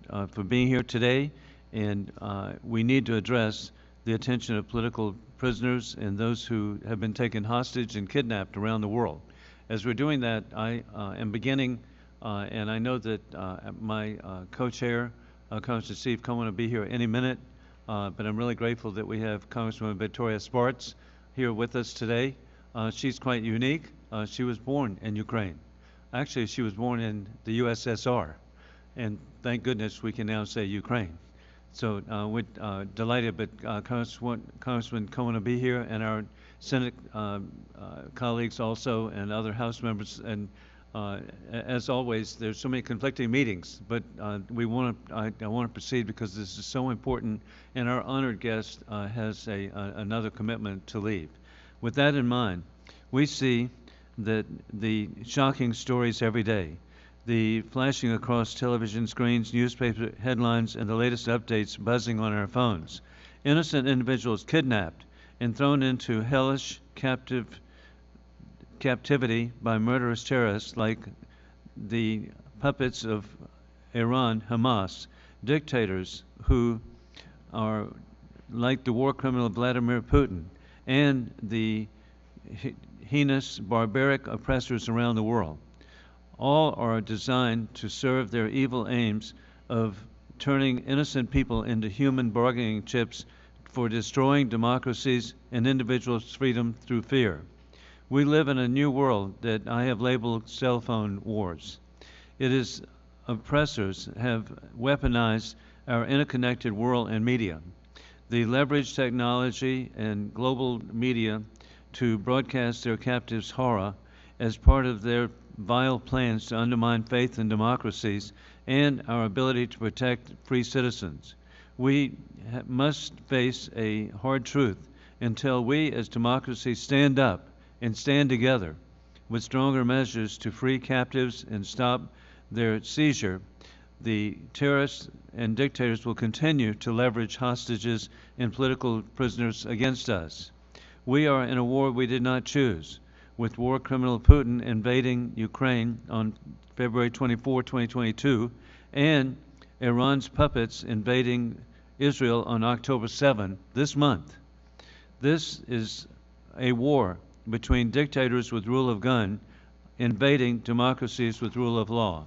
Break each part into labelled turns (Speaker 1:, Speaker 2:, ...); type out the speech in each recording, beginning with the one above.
Speaker 1: for being here today, and we need to address the attention of political prisoners and those who have been taken hostage and kidnapped around the world. As we're doing that, I am beginning, and I know that my co-chair, Congressman Steve Cohen, will be here any minute, but I'm really grateful that we have Congresswoman Victoria Spartz here with us today. She's quite unique. She was born in Ukraine. Actually, she was born in the USSR, and thank goodness we can now say Ukraine. So we're delighted, but Congressman Cohen will be here, and our Senate colleagues also, and other House members. And as always, there's so many conflicting meetings, but I want to proceed because this is so important, and our honored guest has another commitment to leave. With that in mind, we see that the shocking stories every day, the flashing across television screens, newspaper headlines, and the latest updates buzzing on our phones. Innocent individuals kidnapped and thrown into hellish captivity by murderous terrorists like the puppets of Iran, Hamas, dictators who are like the war criminal Vladimir Putin, and the heinous, barbaric oppressors around the world. All are designed to serve their evil aims of turning innocent people into human bargaining chips for destroying democracies and individuals' freedom through fear. We live in a new world that I have labeled cell phone wars. It is oppressors have weaponized our interconnected world and media. They leverage technology and global media to broadcast their captives' horror as part of their vile plans to undermine faith in democracies and our ability to protect free citizens. We must face a hard truth until we as democracies stand up and stand together with stronger measures to free captives and stop their seizure. The terrorists and dictators will continue to leverage hostages and political prisoners against us. We are in a war we did not choose, with war criminal Putin invading Ukraine on February 24, 2022, and Iran's puppets invading Israel on October 7 this month. This is a war between dictators with rule of gun invading democracies with rule of law.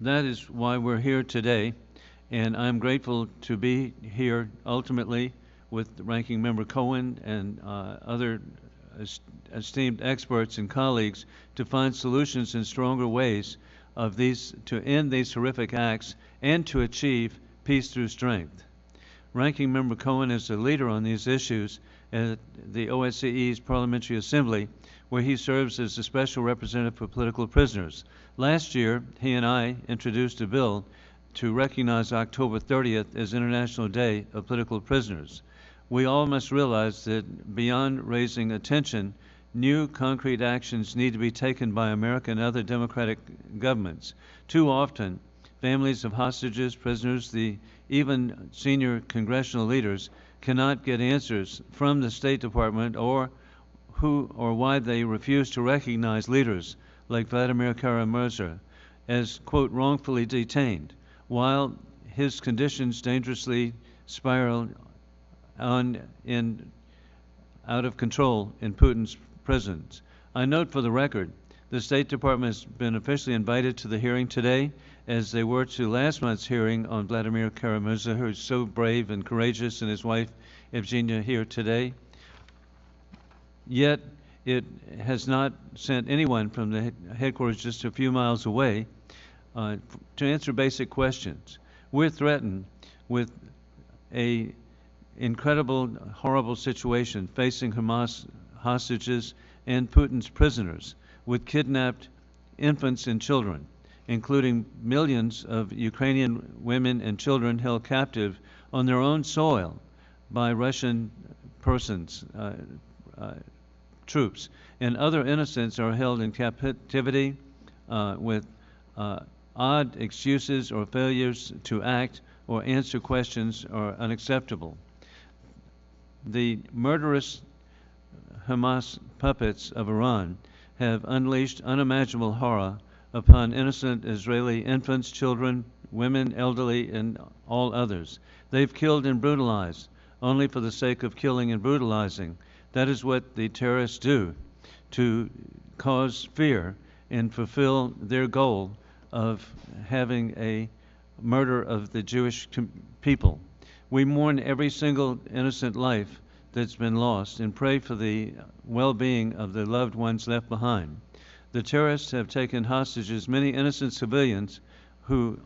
Speaker 1: That is why we're here today, and I'm grateful to be here ultimately with Ranking Member Cohen and other esteemed experts and colleagues to find solutions in stronger ways to end these horrific acts and to achieve peace through strength. Ranking Member Cohen is a leader on these issues at the OSCE's Parliamentary Assembly, where he serves as the Special Representative for Political Prisoners. Last year, he and I introduced a bill to recognize October 30th as International Day of Political Prisoners. We all must realize that beyond raising attention, new concrete actions need to be taken by America and other democratic governments. Too often, families of hostages, prisoners, even senior congressional leaders cannot get answers from the State Department or who or why they refuse to recognize leaders like Vladimir Kara-Murza as, quote, wrongfully detained, while his conditions dangerously spiral out of control in Putin's prisons. I note for the record, the State Department has been officially invited to the hearing today, as they were to last month's hearing on Vladimir Kara-Murza, who is so brave and courageous, and his wife, Evgenia, here today. Yet, it has not sent anyone from the headquarters just a few miles away to answer basic questions. We're threatened with a incredible, horrible situation facing Hamas hostages and Putin's prisoners, with kidnapped infants and children, including millions of Ukrainian women and children held captive on their own soil by Russian persons, troops. And other innocents are held in captivity with odd excuses or failures to act or answer questions are unacceptable. The murderous Hamas puppets of Iran have unleashed unimaginable horror upon innocent Israeli infants, children, women, elderly, and all others. They've killed and brutalized only for the sake of killing and brutalizing. That is what the terrorists do, to cause fear and fulfill their goal of having a murder of the Jewish people. We mourn every single innocent life that's been lost and pray for the well-being of the loved ones left behind. The terrorists have taken hostages many innocent civilians who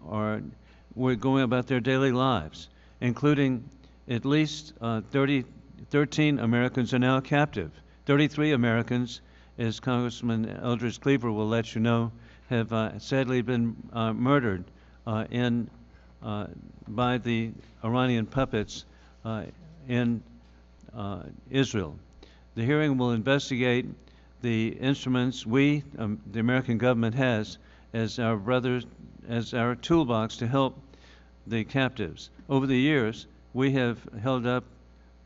Speaker 1: were going about their daily lives, including at least 13 Americans are now captive. 33 Americans, as Congressman Eldridge Cleaver will let you know, have sadly been murdered by the Iranian puppets in Israel. The hearing will investigate the instruments we, the American government, has as our toolbox to help the captives. Over the years, we have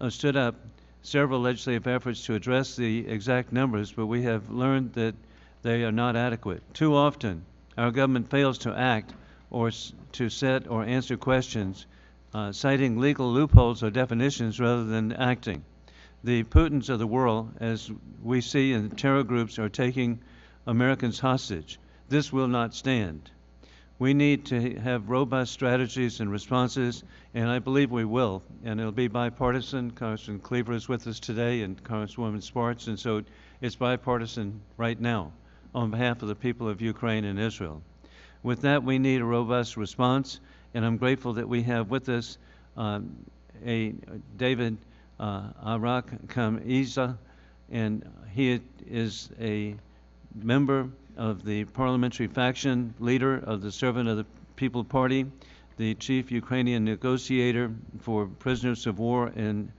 Speaker 1: stood up several legislative efforts to address the exact numbers, but we have learned that they are not adequate. Too often, our government fails to act or to set or answer questions, citing legal loopholes or definitions rather than acting. The Putins of the world, as we see, and terror groups are taking Americans hostage. This will not stand. We need to have robust strategies and responses, and I believe we will, and it'll be bipartisan. Congressman Cleaver is with us today, and Congresswoman Sparks, and so it's bipartisan right now on behalf of the people of Ukraine and Israel. With that, we need a robust response, and I'm grateful that we have with us Davyd Arakhamia, and he is a member of the parliamentary faction, leader of the Servant of the People Party, the chief Ukrainian negotiator for prisoners of war and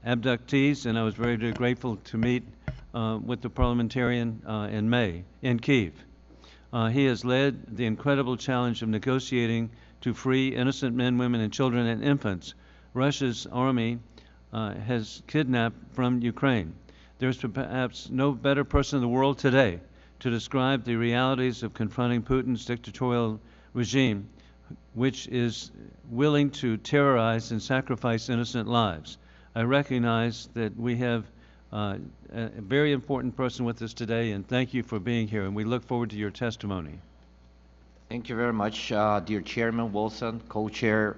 Speaker 1: abductees, and I was very, very grateful to meet with the parliamentarian in May in Kyiv. He has led the incredible challenge of negotiating to free innocent men, women, and children and infants Russia's army has kidnapped from Ukraine. There's perhaps no better person in the world today to describe the realities of confronting Putin's dictatorial regime, which is willing to terrorize and sacrifice innocent lives. I recognize that we have a very important person with us today, and thank you for being here, and we look forward to your testimony.
Speaker 2: Thank you very much, dear Chairman Wilson, Co-Chair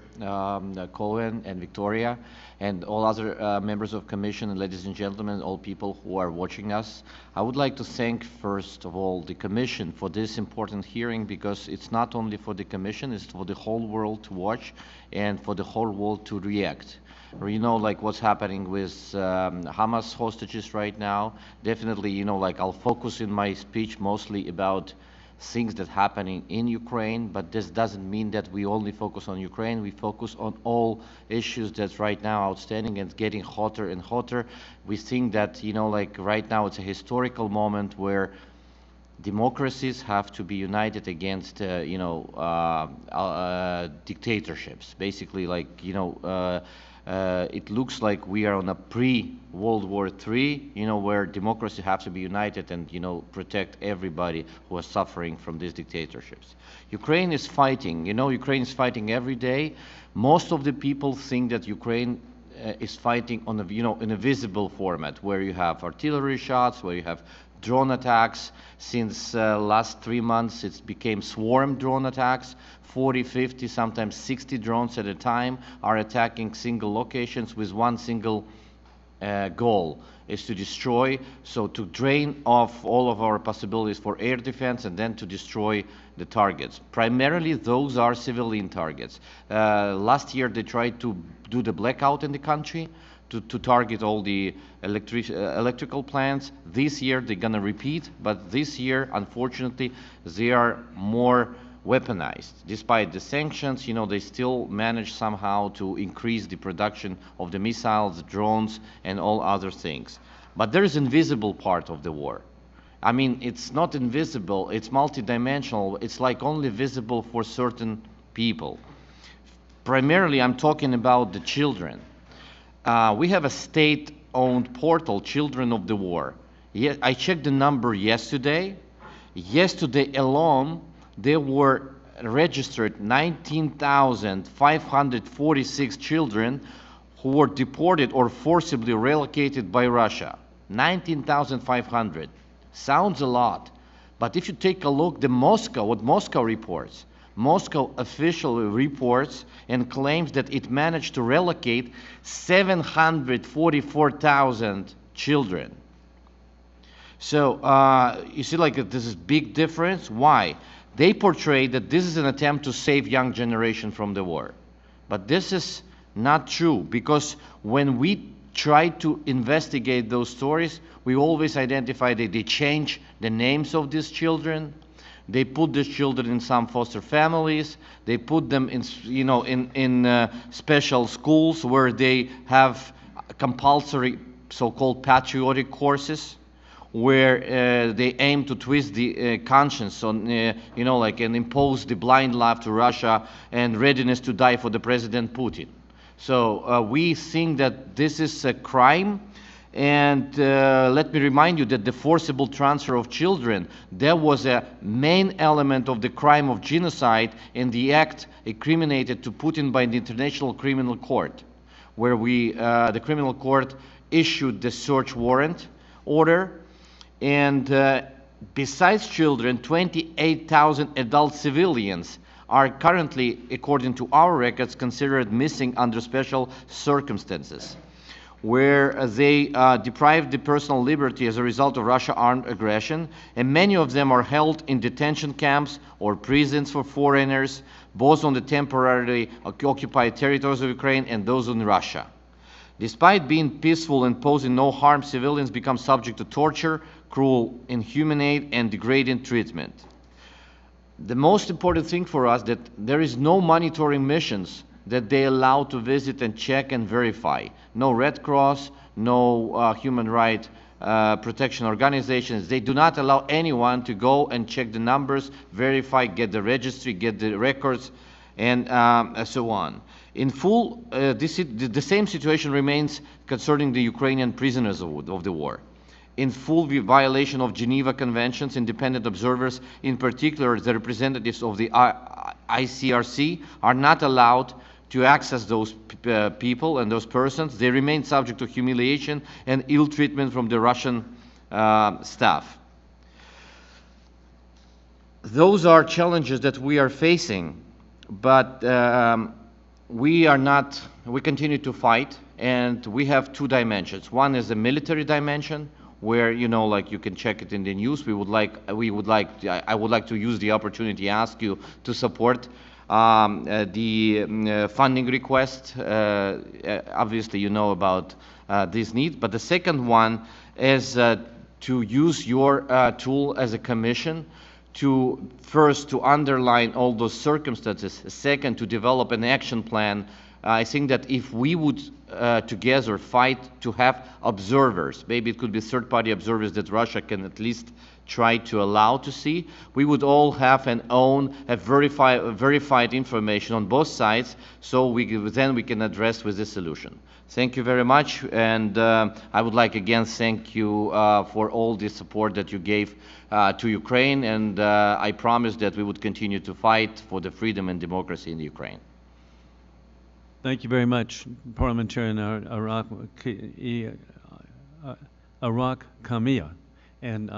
Speaker 2: Cohen and Victoria, and all other members of Commission, and ladies and gentlemen, all people who are watching us. I would like to thank, first of all, the Commission for this important hearing, because it's not only for the Commission, it's for the whole world to watch and for the whole world to react. You know, like what's happening with Hamas hostages right now. Definitely, you know, like I'll focus in my speech mostly about things that happening in Ukraine, but this doesn't mean that we only focus on Ukraine. We focus on all issues that's right now outstanding and getting hotter and hotter. We think that, you know, like right now it's a historical moment where democracies have to be united against, dictatorships. Basically, like, it looks like we are on a pre-World War III, where democracy has to be united and, protect everybody who are suffering from these dictatorships. Ukraine is fighting, Ukraine is fighting every day. Most of the people think that Ukraine is fighting on in a visible format, where you have artillery shots, where you have drone attacks. Since last 3 months, it became swarm drone attacks. 40, 50, sometimes 60 drones at a time are attacking single locations with one single goal, is to destroy, so to drain off all of our possibilities for air defense and then to destroy the targets. Primarily, those are civilian targets. Last year, they tried to do the blackout in the country to target all the electrical plants. This year, they're going to repeat, but this year, unfortunately, they are more weaponized. Despite the sanctions, they still manage somehow to increase the production of the missiles, drones, and all other things. But there is invisible part of the war. I mean, it's not invisible, it's multidimensional. It's like only visible for certain people. Primarily, I'm talking about the children. We have a state-owned portal, Children of the War. I checked the number yesterday. Yesterday alone, there were registered 19,546 children who were deported or forcibly relocated by Russia. 19,500. Sounds a lot. But if you take a look at what Moscow reports, Moscow officially reports and claims that it managed to relocate 744,000 children. So you see, like, this is big difference. Why? They portray that this is an attempt to save young generation from the war. But this is not true, because when we try to investigate those stories, we always identify that they change the names of these children. They put these children in some foster families. They put them in, in special schools where they have compulsory so-called patriotic courses, where they aim to twist the conscience on, and impose the blind love to Russia and readiness to die for the President Putin. So we think that this is a crime. And let me remind you that the forcible transfer of children, that was a main element of the crime of genocide in the act incriminated to Putin by the International Criminal Court, where the criminal court issued the search warrant order. And besides children, 28,000 adult civilians are currently, according to our records, considered missing under special circumstances, where they deprived the personal liberty as a result of Russia's armed aggression, and many of them are held in detention camps or prisons for foreigners, both on the temporarily occupied territories of Ukraine and those in Russia. Despite being peaceful and posing no harm, civilians become subject to torture, cruel, inhumane, and degrading treatment. The most important thing for us that there is no monitoring missions that they allow to visit and check and verify. No Red Cross, no human rights protection organizations. They do not allow anyone to go and check the numbers, verify, get the registry, get the records, and so on. In full, the same situation remains concerning the Ukrainian prisoners of the war. In full violation of Geneva Conventions, independent observers, in particular the representatives of the ICRC, are not allowed to access those people and those persons. They remain subject to humiliation and ill treatment from the Russian staff. Those are challenges that we are facing, but we continue to fight, and we have two dimensions. One is the military dimension, where, you can check it in the news. I would like to use the opportunity to ask you to support the funding request. Obviously, you know about this need. But the second one is to use your tool as a commission to first to underline all those circumstances. Second, to develop an action plan. I think that if we would together fight to have observers, maybe it could be third-party observers that Russia can at least try to allow to see, we would all have verified information on both sides, so then we can address with this solution. Thank you very much, and I would like again thank you for all the support that you gave to Ukraine, and I promise that we would continue to fight for the freedom and democracy in Ukraine.
Speaker 1: Thank you very much, Parliamentarian Arakhamia. And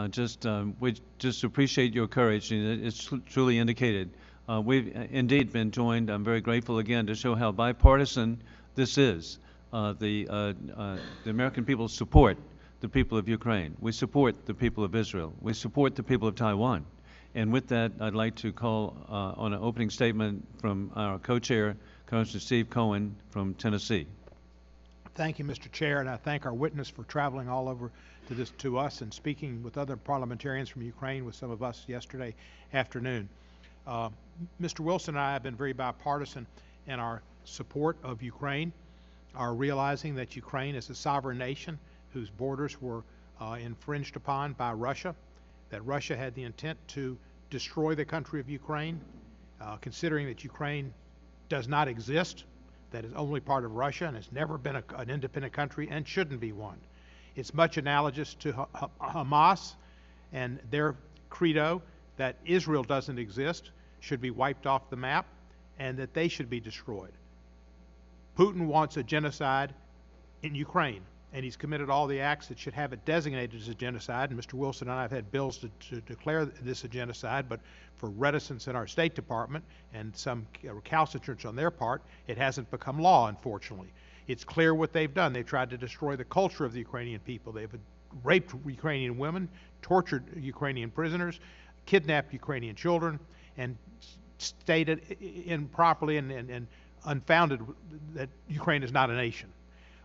Speaker 1: we just appreciate your courage, and it's truly indicated. We've indeed been joined. I'm very grateful again to show how bipartisan this is. The American people support the people of Ukraine. We support the people of Israel. We support the people of Taiwan. And with that, I'd like to call on an opening statement from our co-chair, Congressman Steve Cohen from Tennessee.
Speaker 3: Thank you, Mr. Chair, and I thank our witness for traveling all over to us and speaking with other parliamentarians from Ukraine, with some of us yesterday afternoon. Mr. Wilson and I have been very bipartisan in our support of Ukraine, our realizing that Ukraine is a sovereign nation whose borders were infringed upon by Russia, that Russia had the intent to destroy the country of Ukraine, considering that Ukraine does not exist, that is only part of Russia and has never been an independent country and shouldn't be one. It's much analogous to Hamas and their credo that Israel doesn't exist, should be wiped off the map, and that they should be destroyed. Putin wants a genocide in Ukraine, and he's committed all the acts that should have it designated as a genocide. And Mr. Wilson and I have had bills to declare this a genocide, but for reticence in our State Department and some recalcitrance on their part, it hasn't become law, unfortunately. It's clear what they've done. They've tried to destroy the culture of the Ukrainian people. They've raped Ukrainian women, tortured Ukrainian prisoners, kidnapped Ukrainian children, and stated improperly and unfounded that Ukraine is not a nation.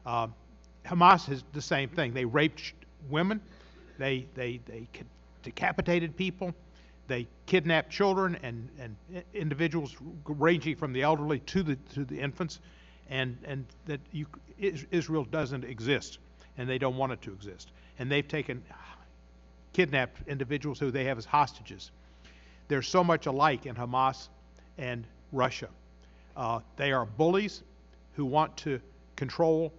Speaker 3: Hamas is the same thing. They raped women, they decapitated people, they kidnapped children and individuals ranging from the elderly to the infants, and that Israel doesn't exist, and they don't want it to exist. And they've kidnapped individuals who they have as hostages. There's so much alike in Hamas and Russia. They are bullies who want to control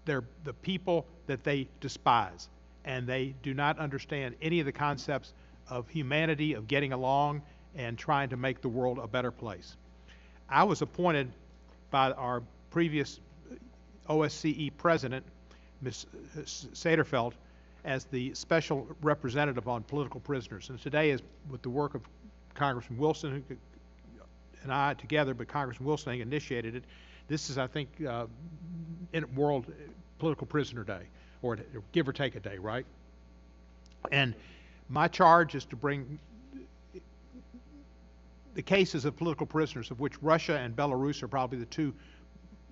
Speaker 3: the people that they despise, and they do not understand any of the concepts of humanity, of getting along, and trying to make the world a better place. I was appointed by our previous OSCE president, Ms. Satterfeld, as the special representative on political prisoners. And today, is with the work of Congressman Wilson and I together, but Congressman Wilson initiated it. This is, I think, World Political Prisoner Day, or give or take a day, right? And my charge is to bring the cases of political prisoners, of which Russia and Belarus are probably the two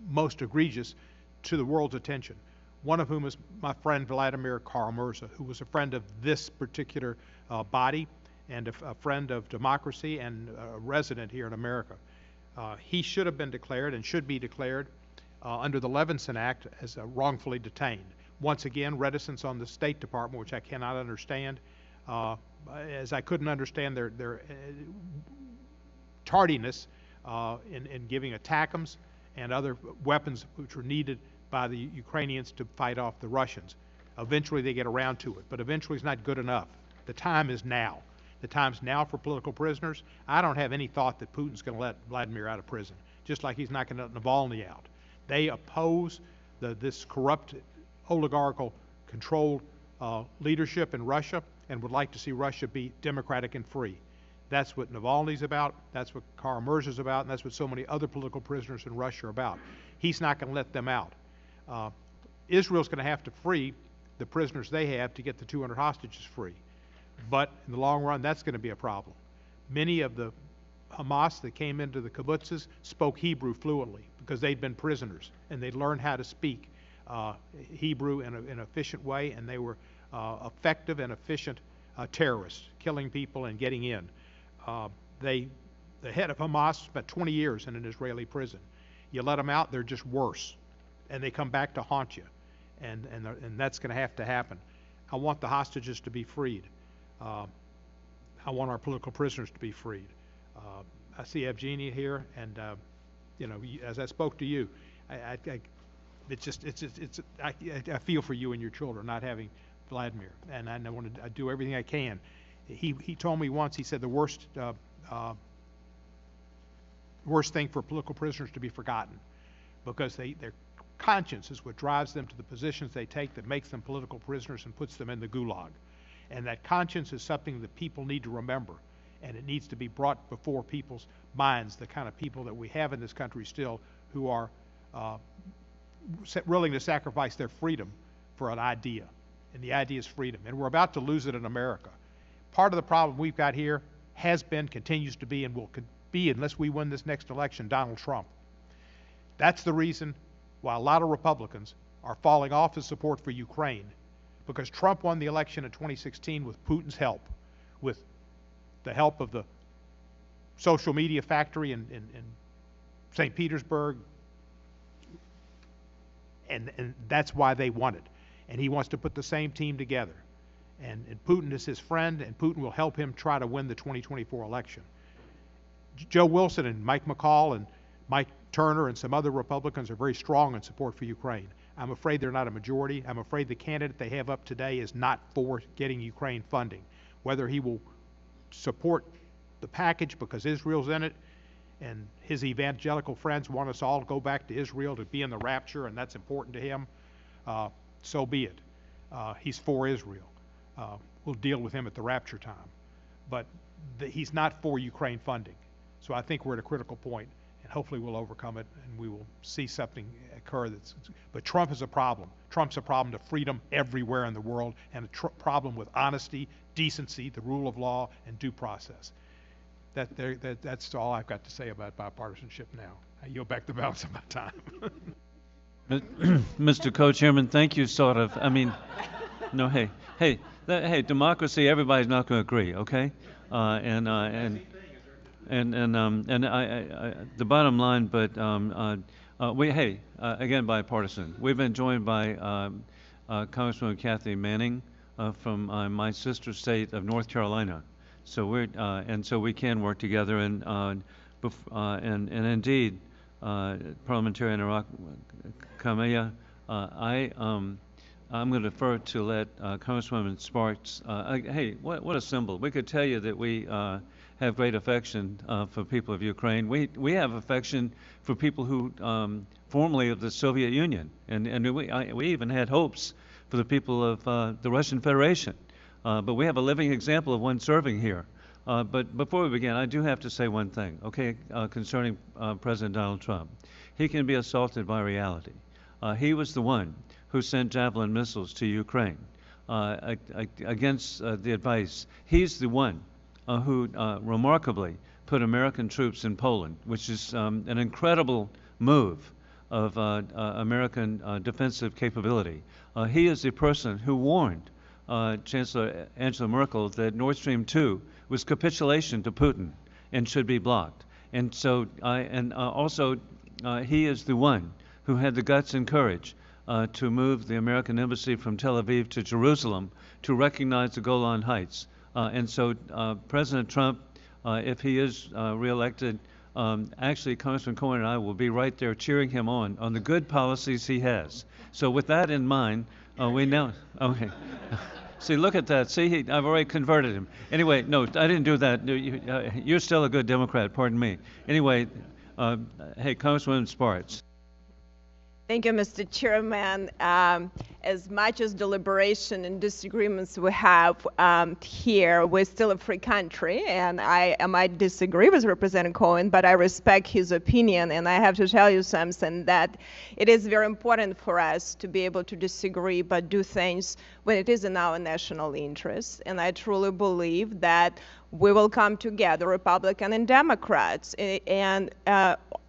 Speaker 3: most egregious, to the world's attention. One of whom is my friend Vladimir Kara-Murza, who was a friend of this particular body and a friend of democracy and a resident here in America. He should have been declared and should be declared under the Levinson Act as wrongfully detained. Once again, reticence on the State Department, which I cannot understand, as I couldn't understand their tardiness in giving ATACMS and other weapons which were needed by the Ukrainians to fight off the Russians. Eventually they get around to it, but eventually it's not good enough. The time is now. The time's now for political prisoners. I don't have any thought that Putin's going to let Vladimir out of prison, just like he's not going to let Navalny out. They oppose this corrupt, oligarchical, controlled leadership in Russia and would like to see Russia be democratic and free. That's what Navalny's about, that's what Kara-Murza's about, and that's what so many other political prisoners in Russia are about. He's not going to let them out. Israel's going to have to free the prisoners they have to get the 200 hostages free. But in the long run, that's going to be a problem. Many of the Hamas that came into the kibbutzes spoke Hebrew fluently because they'd been prisoners and they'd learned how to speak Hebrew in an efficient way, and they were effective and efficient terrorists, killing people and getting in. The head of Hamas spent 20 years in an Israeli prison. You let them out, they're just worse, and they come back to haunt you, and that's going to happen. I want the hostages to be freed. I want our political prisoners to be freed. I see Evgenia here, and you know, as I spoke to you, I feel for you and your children not having Vladimir, and I want to do everything I can. He told me once, he said the worst thing for political prisoners to be forgotten, because their conscience is what drives them to the positions they take that makes them political prisoners and puts them in the gulag. And that conscience is something that people need to remember, and it needs to be brought before people's minds, the kind of people that we have in this country still who are willing to sacrifice their freedom for an idea, and the idea is freedom, and we're about to lose it in America. Part of the problem we've got here has been, continues to be, and will be, unless we win this next election, Donald Trump. That's the reason why a lot of Republicans are falling off his support for Ukraine, because Trump won the election in 2016 with Putin's help, with the help of the social media factory in St. Petersburg, and that's why they won it. And he wants to put the same team together. And Putin is his friend, and Putin will help him try to win the 2024 election. Joe Wilson and Mike McCall and Mike Turner and some other Republicans are very strong in support for Ukraine. I'm afraid they're not a majority. I'm afraid the candidate they have up today is not for getting Ukraine funding. Whether he will support the package because Israel's in it, and his evangelical friends want us all to go back to Israel to be in the rapture, and that's important to him, so be it. He's for Israel. We'll deal with him at the rapture time. But he's not for Ukraine funding. So I think we're at a critical point, and hopefully we'll overcome it, and we will see something occur but Trump is a problem. Trump's a problem to freedom everywhere in the world, and a problem with honesty, decency, the rule of law, and due process. That's all I've got to say about bipartisanship now. I yield back the balance of my time.
Speaker 1: Mr. Co-Chairman, thank you, sort of. I mean, no, hey, democracy, everybody's not going to agree, okay? The bottom line, but again, bipartisan. We've been joined by Congresswoman Kathy Manning from my sister state of North Carolina. So so we can work together, and indeed, Parliamentarian Arakhamia, I'm going to defer to let Congresswoman Sparks. Hey, what a symbol! We could tell you that we have great affection for people of Ukraine. We have affection for people who formerly of the Soviet Union, and we even had hopes for the people of the Russian Federation. But we have a living example of one serving here. But before we begin, I do have to say one thing, okay, concerning President Donald Trump. He can be assaulted by reality. He was the one who sent Javelin missiles to Ukraine against the advice. He's the one who remarkably put American troops in Poland, which is an incredible move of American defensive capability. He is the person who warned Chancellor Angela Merkel that Nord Stream 2 was capitulation to Putin and should be blocked. And so, also, he is the one who had the guts and courage to move the American embassy from Tel Aviv to Jerusalem to recognize the Golan Heights. And so, President Trump, if he is reelected, actually, Congressman Cohen and I will be right there cheering him on the good policies he has. So, with that in mind, we now, okay. See, look at that. See, I've already converted him. Anyway, no, I didn't do that. You're still a good Democrat, pardon me. Anyway, hey, Congresswoman Sparks.
Speaker 4: Thank you, Mr. Chairman. As much as deliberation and disagreements we have here, we're still a free country, and I might disagree with Representative Cohen, but I respect his opinion, and I have to tell you something, that it is very important for us to be able to disagree, but do things when it is in our national interest, and I truly believe that we will come together, Republican and Democrats, and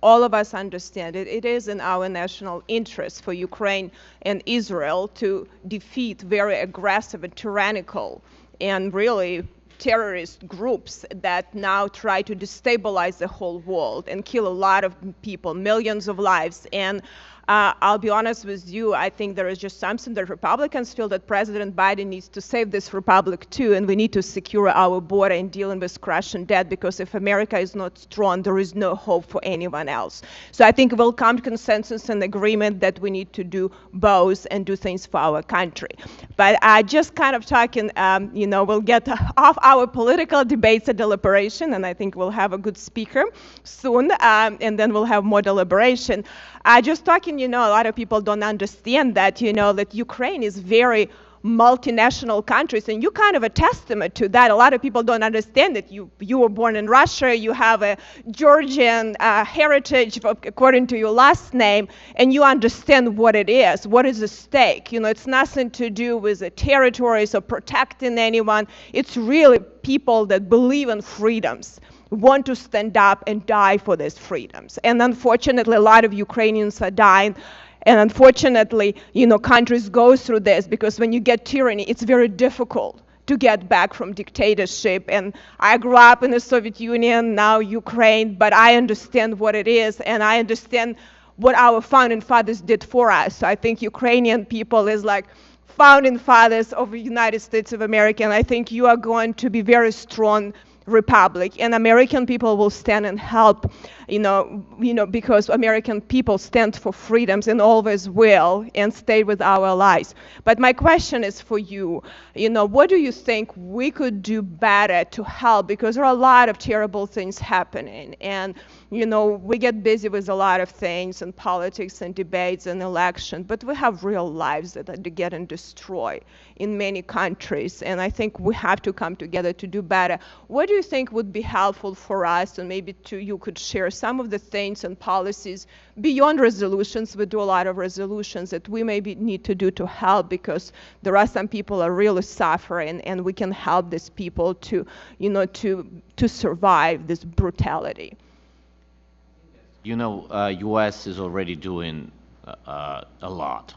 Speaker 4: all of us understand it. It is in our national interest for Ukraine and Israel to defeat very aggressive and tyrannical and really terrorist groups that now try to destabilize the whole world and kill a lot of people, millions of lives. And I'll be honest with you, I think there is just something that Republicans feel that President Biden needs to save this republic too, and we need to secure our border and dealing with crushing debt, because if America is not strong, there is no hope for anyone else. So I think we'll come to consensus and agreement that we need to do both and do things for our country. But just kind of talking, we'll get off our political debates and deliberation, and I think we'll have a good speaker soon, and then we'll have more deliberation. Just talking, a lot of people don't understand that, that Ukraine is very multinational countries, and you're kind of a testament to that. A lot of people don't understand that you were born in Russia, you have a Georgian heritage according to your last name, and you understand what it is, what is at stake. It's nothing to do with the territories or protecting anyone. It's really people that believe in freedoms, want to stand up and die for these freedoms. And unfortunately, a lot of Ukrainians are dying. And unfortunately, countries go through this, because when you get tyranny, it's very difficult to get back from dictatorship. And I grew up in the Soviet Union, now Ukraine, but I understand what it is, and I understand what our founding fathers did for us. So I think Ukrainian people is like founding fathers of the United States of America, and I think you are going to be very strong republic, and American people will stand and help, because American people stand for freedoms and always will, and stay with our allies. But my question is for you. What do you think we could do better to help? Because there are a lot of terrible things happening, and we get busy with a lot of things and politics and debates and election, but we have real lives that are getting destroyed in many countries, and I think we have to come together to do better. What do you think would be helpful for us? And maybe you could share some of the things and policies beyond resolutions. We do a lot of resolutions that we maybe need to do to help, because there are some people are really suffering, and we can help these people to survive this brutality.
Speaker 2: U.S. is already doing a lot,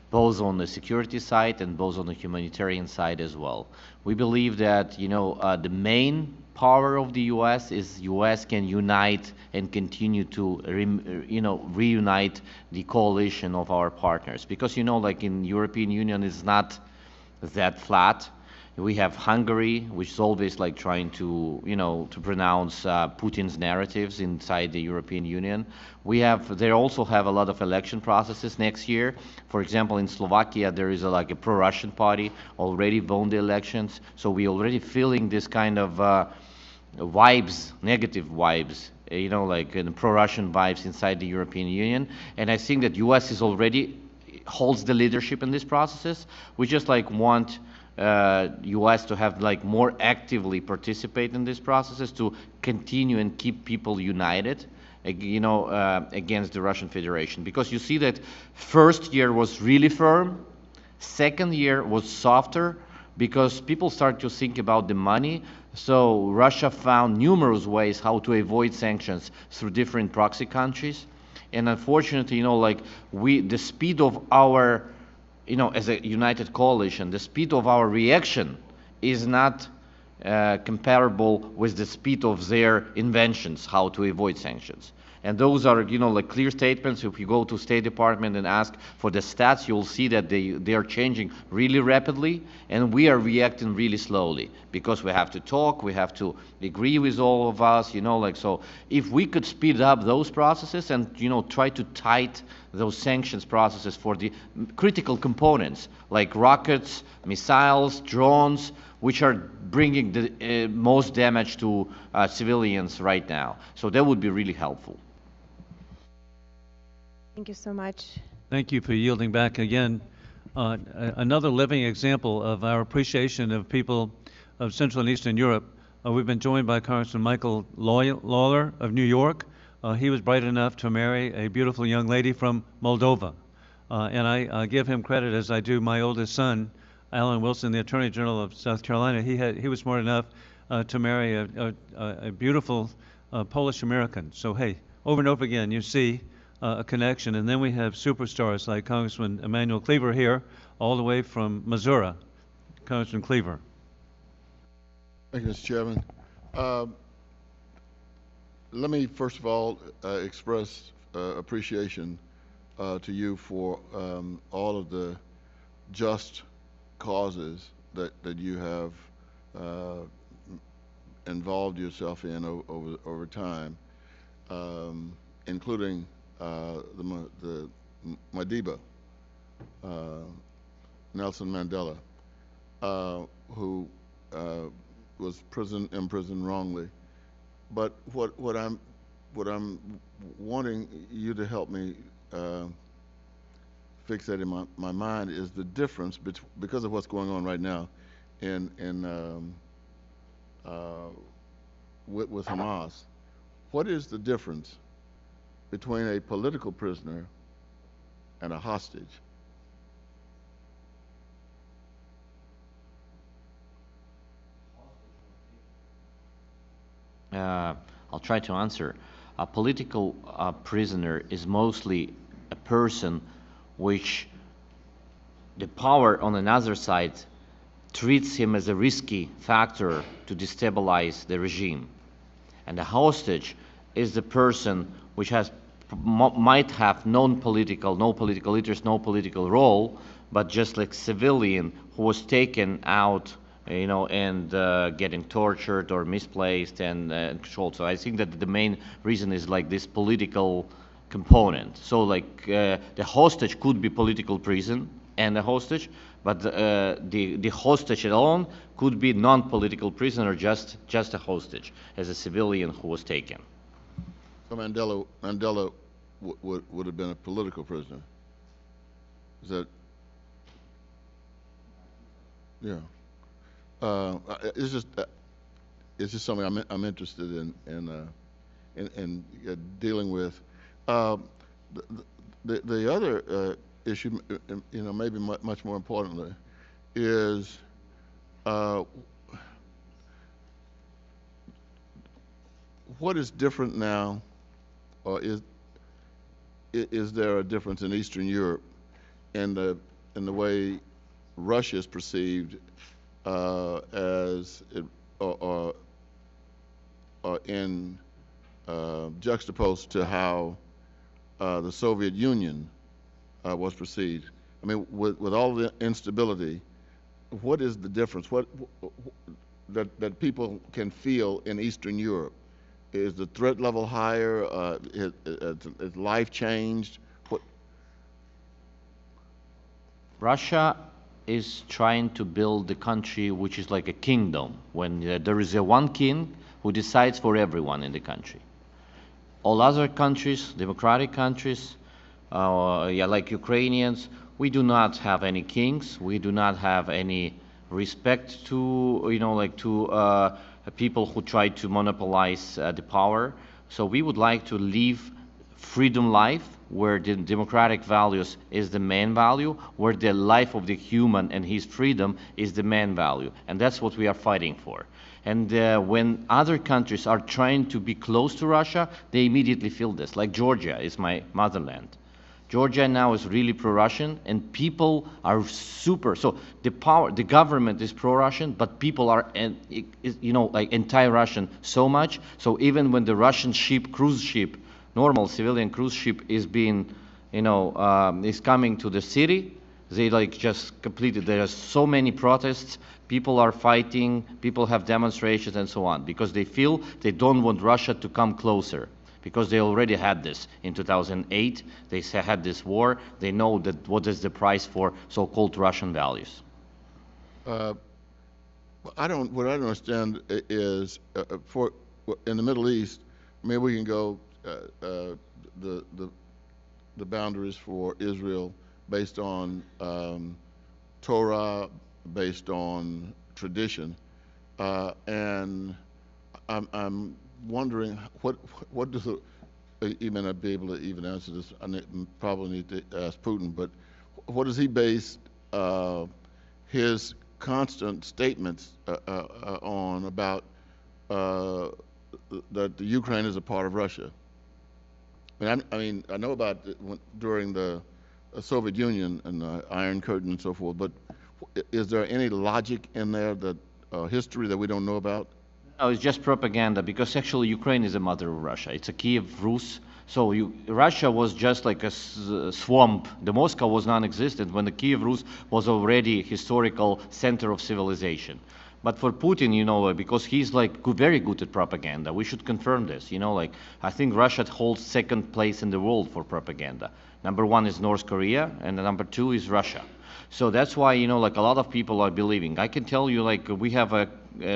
Speaker 2: both on the security side and both on the humanitarian side as well. We believe that, the main power of the U.S. is U.S. can unite and continue to, reunite the coalition of our partners. Because, like in European Union, it's not that flat. We have Hungary, which is always like trying to, to pronounce Putin's narratives inside the European Union. They also have a lot of election processes next year. For example, in Slovakia, there is a pro-Russian party already won the elections. So we're already feeling this kind of vibes, negative vibes, pro-Russian vibes inside the European Union. And I think that U.S. is already holds the leadership in these processes. We just want U.S. to have more actively participate in these processes to continue and keep people united, against the Russian Federation. Because you see that first year was really firm, second year was softer, because people start to think about the money. So Russia found numerous ways how to avoid sanctions through different proxy countries. And unfortunately, the speed of our as a united coalition, the speed of our reaction is not comparable with the speed of their inventions, how to avoid sanctions. And those are, clear statements. If you go to State Department and ask for the stats, you'll see that they are changing really rapidly, and we are reacting really slowly, because we have to talk, we have to agree with all of us, so if we could speed up those processes and, try to tighten those sanctions processes for the critical components, like rockets, missiles, drones, which are bringing the most damage to civilians right now. So that would be really helpful.
Speaker 4: Thank you so much.
Speaker 1: Thank you for yielding back again. Another living example of our appreciation of people of Central and Eastern Europe. We've been joined by Congressman Michael Lawler of New York. He was bright enough to marry a beautiful young lady from Moldova. And I give him credit, as I do my oldest son, Alan Wilson, the Attorney General of South Carolina. He was smart enough to marry a beautiful Polish American. So hey, over and over again, you see a connection. And then we have superstars like Congressman Emanuel Cleaver here, all the way from Missouri. Congressman Cleaver.
Speaker 5: Thank you, Mr. Chairman. Let me first of all express appreciation to you for all of the just causes that you have involved yourself in over time, including the Madiba, Nelson Mandela, who was imprisoned wrongly. But what I'm wanting you to help me fix that in my mind is the difference because of what's going on right now with Hamas. What is the difference between a political prisoner and a hostage?
Speaker 2: I'll try to answer. A political prisoner is mostly a person which the power on another side treats him as a risky factor to destabilize the regime. And the hostage is the person which might have no political interest, no political role, but just like civilian who was taken out you know, and getting tortured or misplaced and controlled. So I think that the main reason is like this political component. So like the hostage could be political prison and a hostage, but the hostage alone could be non-political prisoner, just a hostage as a civilian who was taken.
Speaker 5: So Mandela would have been a political prisoner. Is that? Yeah. It's just something I'm interested in dealing with. The other issue, you know, maybe much more importantly, is what is different now, or is there a difference in Eastern Europe in the way Russia is perceived as it, or in juxtaposed to how the Soviet Union was perceived? I mean, with all the instability, what is the difference? What that people can feel in Eastern Europe? Is the threat level higher? Is life changed? What?
Speaker 2: Russia is trying to build the country which is like a kingdom, when there is a one king who decides for everyone in the country. All other countries, democratic countries, like Ukrainians, we do not have any kings. We do not have any respect to, you know, like to people who try to monopolize the power. So we would like to live freedom life, where the democratic values is the main value, where the life of the human and his freedom is the main value. And that's what we are fighting for. And when other countries are trying to be close to Russia, they immediately feel this. Like Georgia is my motherland. Georgia now is really pro-Russian, and people are super. So the government is pro-Russian, but people are, you know, like anti-Russian so much. So even when the Russian ship, cruise ship, normal civilian cruise ship is being, you know, is coming to the city, they like just completed. There are so many protests. People are fighting. People have demonstrations and so on, because they feel they don't want Russia to come closer. Because they already had this in 2008, they had this war. They know that what is the price for so-called Russian values.
Speaker 5: What I don't understand is for in the Middle East, maybe we can go the boundaries for Israel based on Torah, based on tradition, and I'm wondering what does you may not be able to even answer this. Probably need to ask Putin, but what does he base his constant statements on about that the Ukraine is a part of Russia? I mean, I know about during the Soviet Union and the Iron Curtain and so forth, but is there any logic in there, that history that we don't know about?
Speaker 2: No, it's just propaganda, because actually Ukraine is a mother of Russia. It's a Kiev Rus. So Russia was just like a swamp. The Moscow was non-existent when the Kiev Rus was already historical center of civilization. But for Putin, you know, because he's like very good at propaganda, we should confirm this. You know, like I think Russia holds second place in the world for propaganda. Number one is North Korea, and number two is Russia. So that's why, you know, like a lot of people are believing. I can tell you, like we have a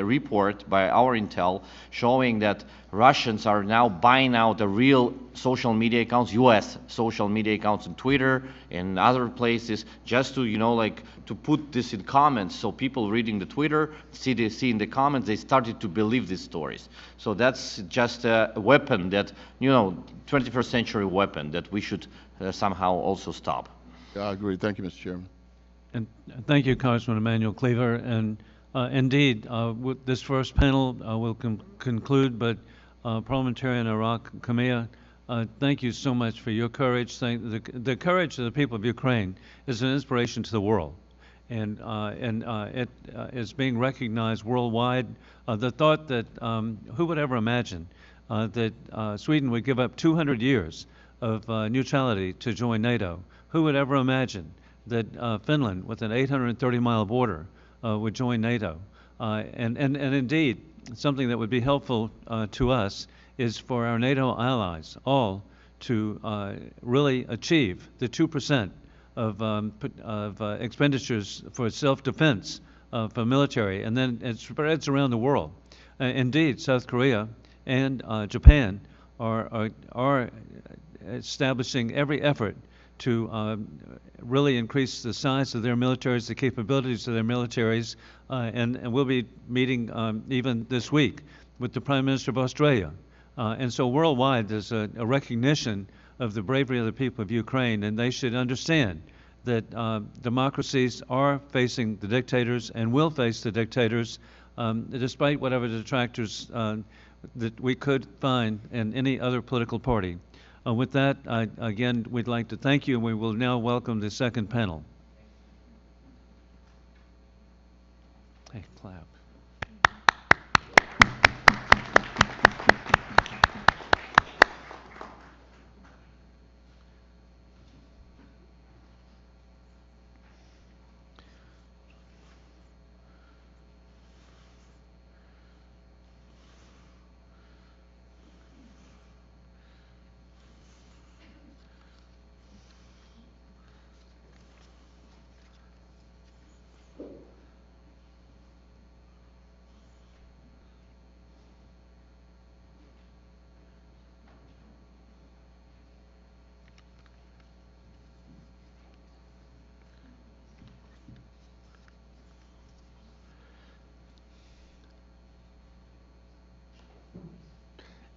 Speaker 2: report by our intel showing that Russians are now buying out the real social media accounts, US social media accounts on Twitter and other places, just to, you know, like to put this in comments, so people reading the Twitter, see in the comments, they started to believe these stories. So that's just a weapon that, you know, 21st century weapon that we should somehow also stop.
Speaker 5: Yeah, I agree. Thank you, Mr. Chairman.
Speaker 1: And thank you, Congressman Emanuel Cleaver. And indeed, with this first panel will conclude, but Parliamentarian Arakhamia, thank you so much for your courage. The courage of the people of Ukraine is an inspiration to the world, and it is being recognized worldwide. The thought that who would ever imagine that Sweden would give up 200 years of neutrality to join NATO? Who would ever imagine that Finland, with an 830-mile border, would join NATO? And indeed, something that would be helpful to us is for our NATO allies all to really achieve the 2% of expenditures for self-defense for military, and then it spreads around the world. Indeed, South Korea and Japan are establishing every effort to really increase the size of their militaries, the capabilities of their militaries, and we'll be meeting even this week with the Prime Minister of Australia. And so worldwide, there's a recognition of the bravery of the people of Ukraine, and they should understand that democracies are facing the dictators and will face the dictators, despite whatever detractors that we could find in any other political party. With that, again, we'd like to thank you, and we will now welcome the second panel. Hey, clap.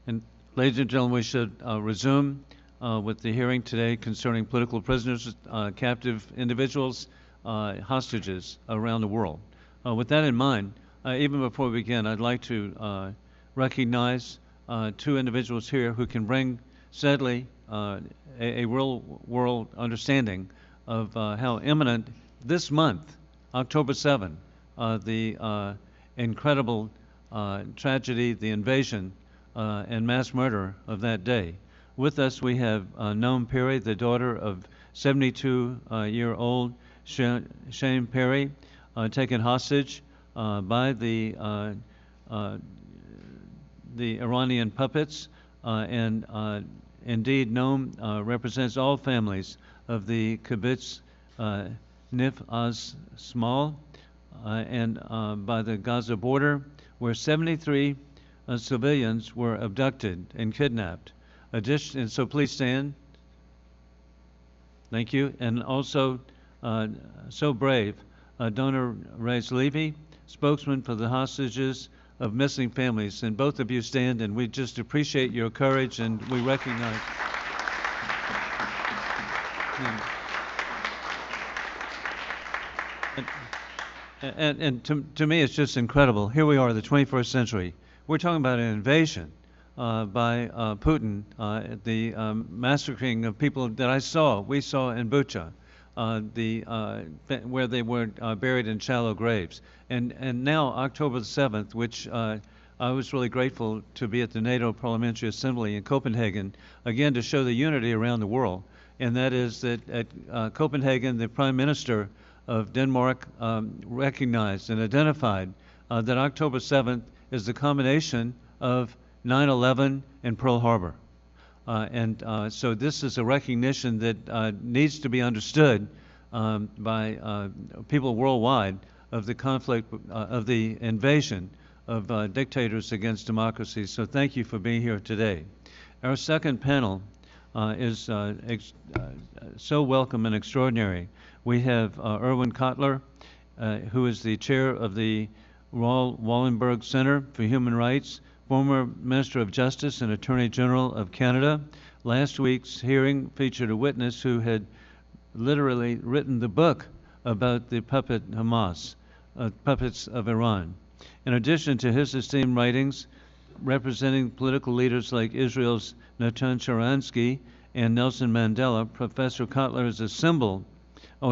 Speaker 1: And ladies and gentlemen, we should resume with the hearing today concerning political prisoners, captive individuals, hostages around the world. With that in mind, even before we begin, I'd like to recognize two individuals here who can bring, sadly, a real world understanding of how imminent this month, October 7, the incredible tragedy, the invasion, and mass murder of that day. With us, we have Noam Perry, the daughter of 72-year-old Shane Perry, taken hostage by the Iranian puppets, and indeed, Noam represents all families of the kibbutz Nif Az Smal, and by the Gaza border, where 73 civilians were abducted and kidnapped. And so please stand. Thank you. And also, so brave, Donor Reyes Levy, spokesman for the hostages of missing families. And both of you stand, and we just appreciate your courage, and we recognize. And to me, it's just incredible. Here we are, the 21st century. We're talking about an invasion by Putin, the massacring of people that we saw in Bucha, where they were buried in shallow graves. And now October the 7th, which I was really grateful to be at the NATO Parliamentary Assembly in Copenhagen, again to show the unity around the world. And that is that at Copenhagen, the Prime Minister of Denmark recognized and identified that October 7th is the combination of 9/11 and Pearl Harbor. So this is a recognition that needs to be understood by people worldwide of the conflict, of the invasion of dictators against democracies. So thank you for being here today. Our second panel is so welcome and extraordinary. We have Erwin Kotler, who is the chair of the Raoul Wallenberg Center for Human Rights, former Minister of Justice and Attorney General of Canada. Last week's hearing featured a witness who had literally written the book about the puppet Hamas, puppets of Iran. In addition to his esteemed writings representing political leaders like Israel's Natan Sharansky and Nelson Mandela, Professor Kotler is a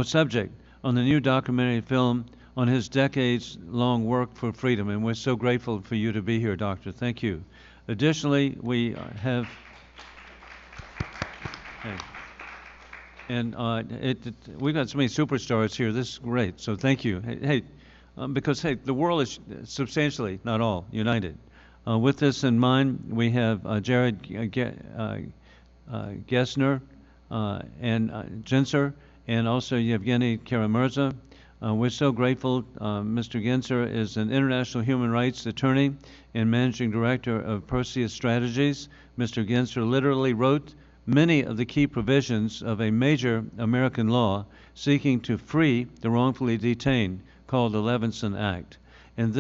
Speaker 1: subject on the new documentary film on his decades-long work for freedom, and we're so grateful for you to be here, Doctor. Thank you. Additionally, we have, we've got so many superstars here. This is great, so thank you. Hey, because, hey, the world is substantially, not all, united. With this in mind, we have Jared Gessner and Genser, and also Evgenia Kara-Murza. We're so grateful. Mr. Genser is an international human rights attorney and managing director of Perseus Strategies. Mr. Genser literally wrote many of the key provisions of a major American law seeking to free the wrongfully detained, called the Levinson Act. And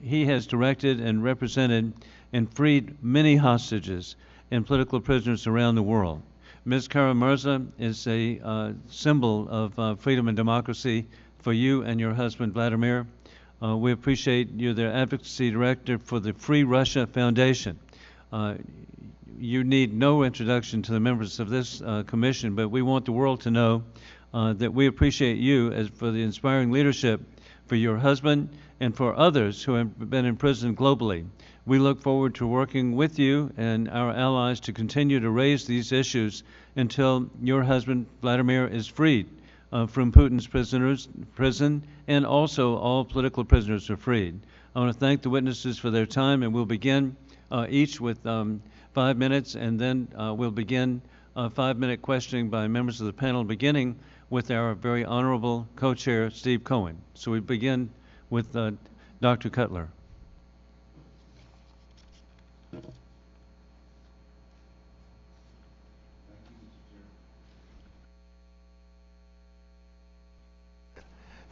Speaker 1: he has directed and represented and freed many hostages and political prisoners around the world. Ms. Kara-Murza is a symbol of freedom and democracy for you and your husband, Vladimir. We appreciate you're the advocacy director for the Free Russia Foundation. You need no introduction to the members of this commission, but we want the world to know that we appreciate you for the inspiring leadership for your husband and for others who have been imprisoned globally. We look forward to working with you and our allies to continue to raise these issues until your husband, Vladimir, is freed from Putin's prison, and also all political prisoners are freed. I want to thank the witnesses for their time, and we'll begin each with 5 minutes, and then we'll begin 5-minute questioning by members of the panel, beginning with our very honorable co-chair, Steve Cohen. So we begin with Dr. Cutler.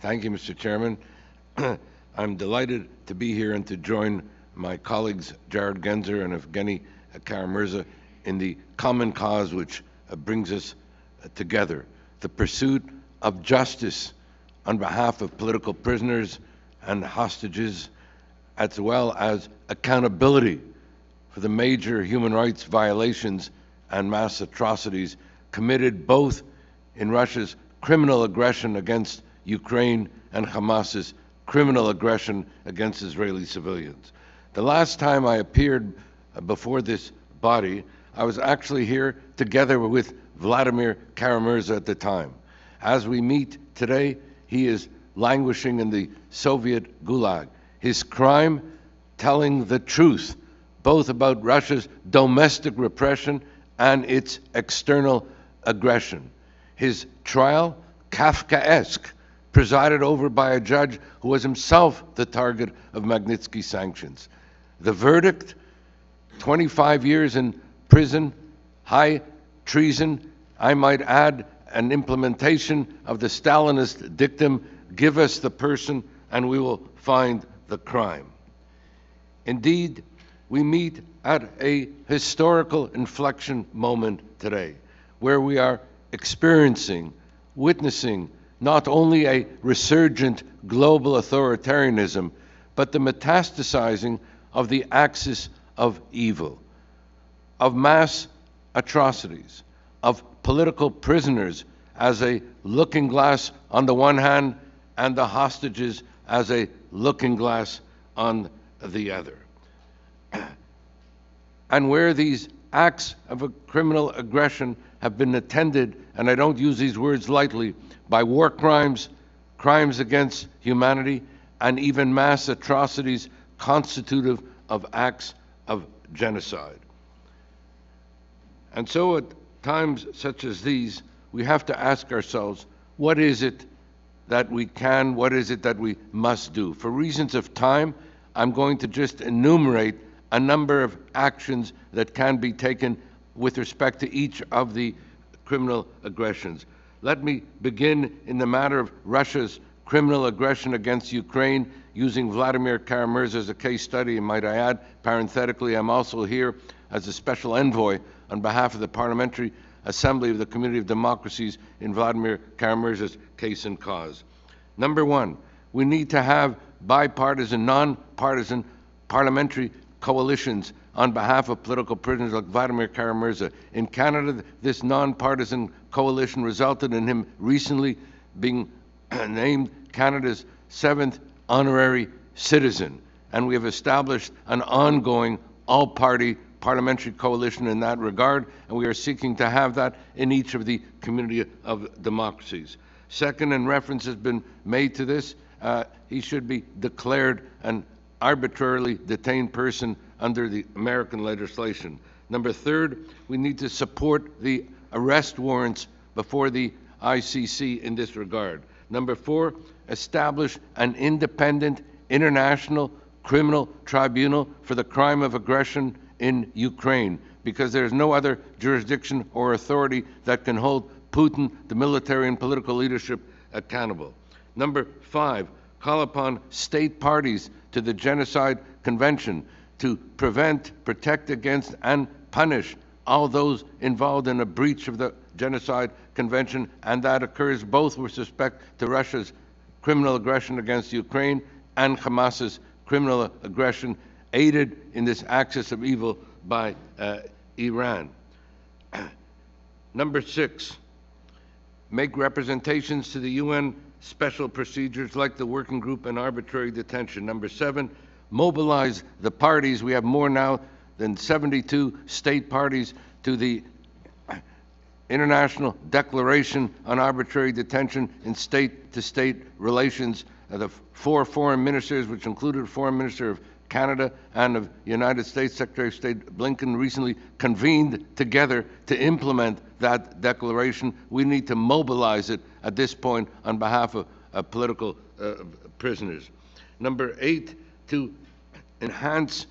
Speaker 6: Thank you, Mr. Chairman. I'm delighted to be here and to join my colleagues Jared Genser and Evgenia Kara-Murza in the common cause which brings us together, the pursuit of justice on behalf of political prisoners and hostages, as well as accountability for the major human rights violations and mass atrocities committed both in Russia's criminal aggression against Ukraine and Hamas's criminal aggression against Israeli civilians. The last time I appeared before this body, I was actually here together with Vladimir Kara-Murza at the time. As we meet today, he is languishing in the Soviet Gulag. His crime, telling the truth, both about Russia's domestic repression and its external aggression. His trial, Kafkaesque, presided over by a judge who was himself the target of Magnitsky sanctions. The verdict, 25 years in prison, high treason, I might add an implementation of the Stalinist dictum, give us the person and we will find the crime. Indeed, we meet at a historical inflection moment today, where we are experiencing, witnessing not only a resurgent global authoritarianism, but the metastasizing of the axis of evil, of mass atrocities, of political prisoners as a looking glass on the one hand, and the hostages as a looking glass on the other. And where these acts of a criminal aggression have been attended, and I don't use these words lightly, by war crimes, crimes against humanity, and even mass atrocities constitutive of acts of genocide. And so at times such as these, we have to ask ourselves, what is it that we can, what is it that we must do? For reasons of time, I'm going to just enumerate a number of actions that can be taken with respect to each of the criminal aggressions. Let me begin in the matter of Russia's criminal aggression against Ukraine, using Vladimir Kara-Murza as a case study, and might I add, parenthetically, I'm also here as a special envoy on behalf of the Parliamentary Assembly of the Community of Democracies in Vladimir Kara-Murza's case and cause. Number one, we need to have bipartisan, non-partisan parliamentary coalitions on behalf of political prisoners like Vladimir Kara-Murza. In Canada, this non-partisan coalition resulted in him recently being named Canada's 7th honorary citizen. And we have established an ongoing all-party parliamentary coalition in that regard, and we are seeking to have that in each of the community of democracies. Second, and reference has been made to this, he should be declared an arbitrarily detained person under the American legislation. Number third, we need to support the arrest warrants before the ICC in this regard. Number four, establish an independent international criminal tribunal for the crime of aggression in Ukraine, because there is no other jurisdiction or authority that can hold Putin, the military and political leadership, accountable. Number five, call upon state parties to the Genocide Convention to prevent, protect against, and punish all those involved in a breach of the Genocide Convention, and that occurs both with respect to Russia's criminal aggression against Ukraine and Hamas's criminal aggression aided in this axis of evil by Iran. Number six, make representations to the UN special procedures like the working group and arbitrary detention. Number seven, mobilize the parties. We have more now than 72 state parties to the International Declaration on Arbitrary Detention in State-to-State Relations. The four foreign ministers, which included Foreign Minister of Canada and of United States Secretary of State Blinken, recently convened together to implement that declaration. We need to mobilize it at this point on behalf of political prisoners. Number eight, to enhance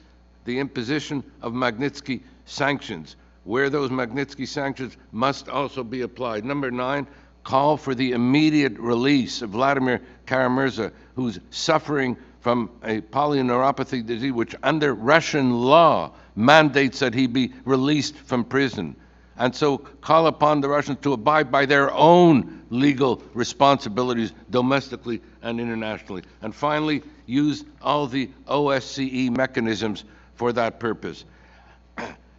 Speaker 6: the imposition of Magnitsky sanctions, where those Magnitsky sanctions must also be applied. Number nine, call for the immediate release of Vladimir Kara-Murza, who's suffering from a polyneuropathy disease, which under Russian law mandates that he be released from prison. And so call upon the Russians to abide by their own legal responsibilities domestically and internationally. And finally, use all the OSCE mechanisms for that purpose.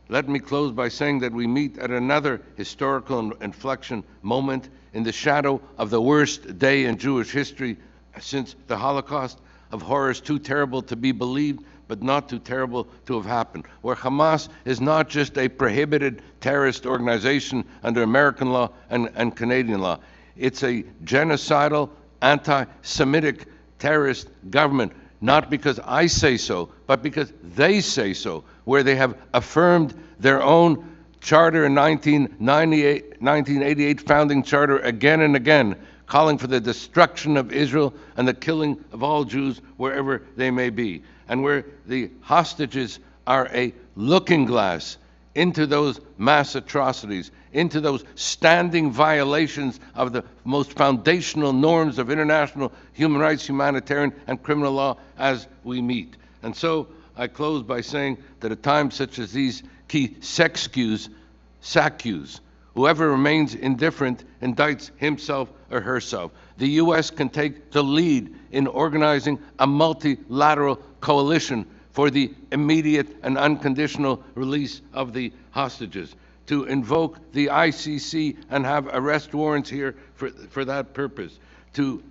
Speaker 6: Let me close by saying that we meet at another historical inflection moment in the shadow of the worst day in Jewish history since the Holocaust, of horrors too terrible to be believed, but not too terrible to have happened, where Hamas is not just a prohibited terrorist organization under American law and Canadian law. It's a genocidal, anti-Semitic terrorist government, not because I say so, but because they say so, where they have affirmed their own charter in 1988 founding charter again and again, calling for the destruction of Israel and the killing of all Jews wherever they may be, and where the hostages are a looking glass into those mass atrocities, into those standing violations of the most foundational norms of international human rights, humanitarian, and criminal law as we meet. And so I close by saying that at times such as these, key sexcues, whoever remains indifferent indicts himself or herself. The U.S. can take the lead in organizing a multilateral coalition for the immediate and unconditional release of the hostages, to invoke the ICC and have arrest warrants here for that purpose, to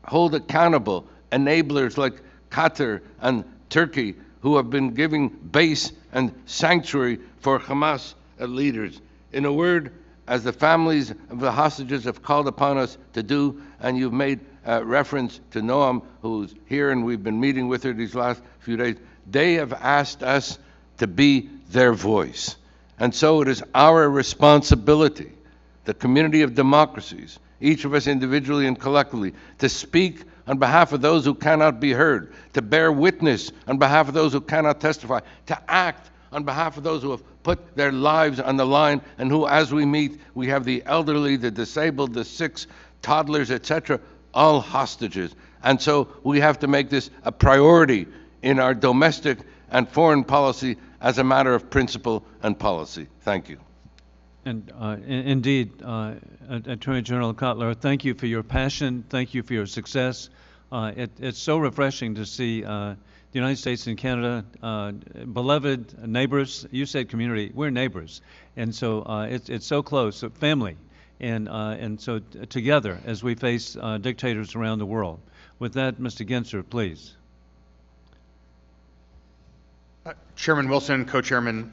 Speaker 6: hold accountable enablers like Qatar and Turkey, who have been giving base and sanctuary for Hamas leaders. In a word, as the families of the hostages have called upon us to do, and you've made reference to Noam, who's here, and we've been meeting with her these last few days, they have asked us to be their voice. And so it is our responsibility, the community of democracies, each of us individually and collectively, to speak on behalf of those who cannot be heard, to bear witness on behalf of those who cannot testify, to act on behalf of those who have put their lives on the line, and who, as we meet, we have the elderly, the disabled, the sick, toddlers, etc., all hostages. And so we have to make this a priority in our domestic and foreign policy as a matter of principle and policy. Thank you.
Speaker 1: And indeed, Attorney General Kotler, thank you for your passion. Thank you for your success. It's so refreshing to see the United States and Canada, beloved neighbors. You said community. We're neighbors, and so it's so close, family, and so together as we face dictators around the world. With that, Mr. Genser, please.
Speaker 7: Chairman Wilson, Co-Chairman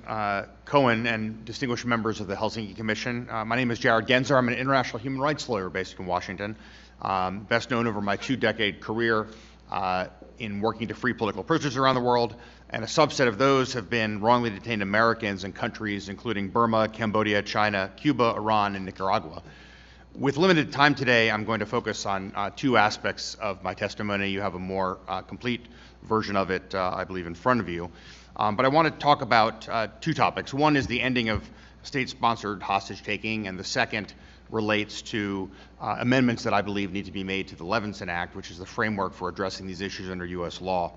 Speaker 7: Cohen, and distinguished members of the Helsinki Commission. My name is Jared Genser. I'm an international human rights lawyer based in Washington. best known over my 2-decade career in working to free political prisoners around the world, and a subset of those have been wrongly detained Americans in countries including Burma, Cambodia, China, Cuba, Iran, and Nicaragua. With limited time today, I'm going to focus on 2 aspects of my testimony. You have a more complete version of it, I believe, in front of you. But I want to talk about 2 topics. One is the ending of state-sponsored hostage-taking, and the second relates to amendments that I believe need to be made to the Levinson Act, which is the framework for addressing these issues under U.S. law.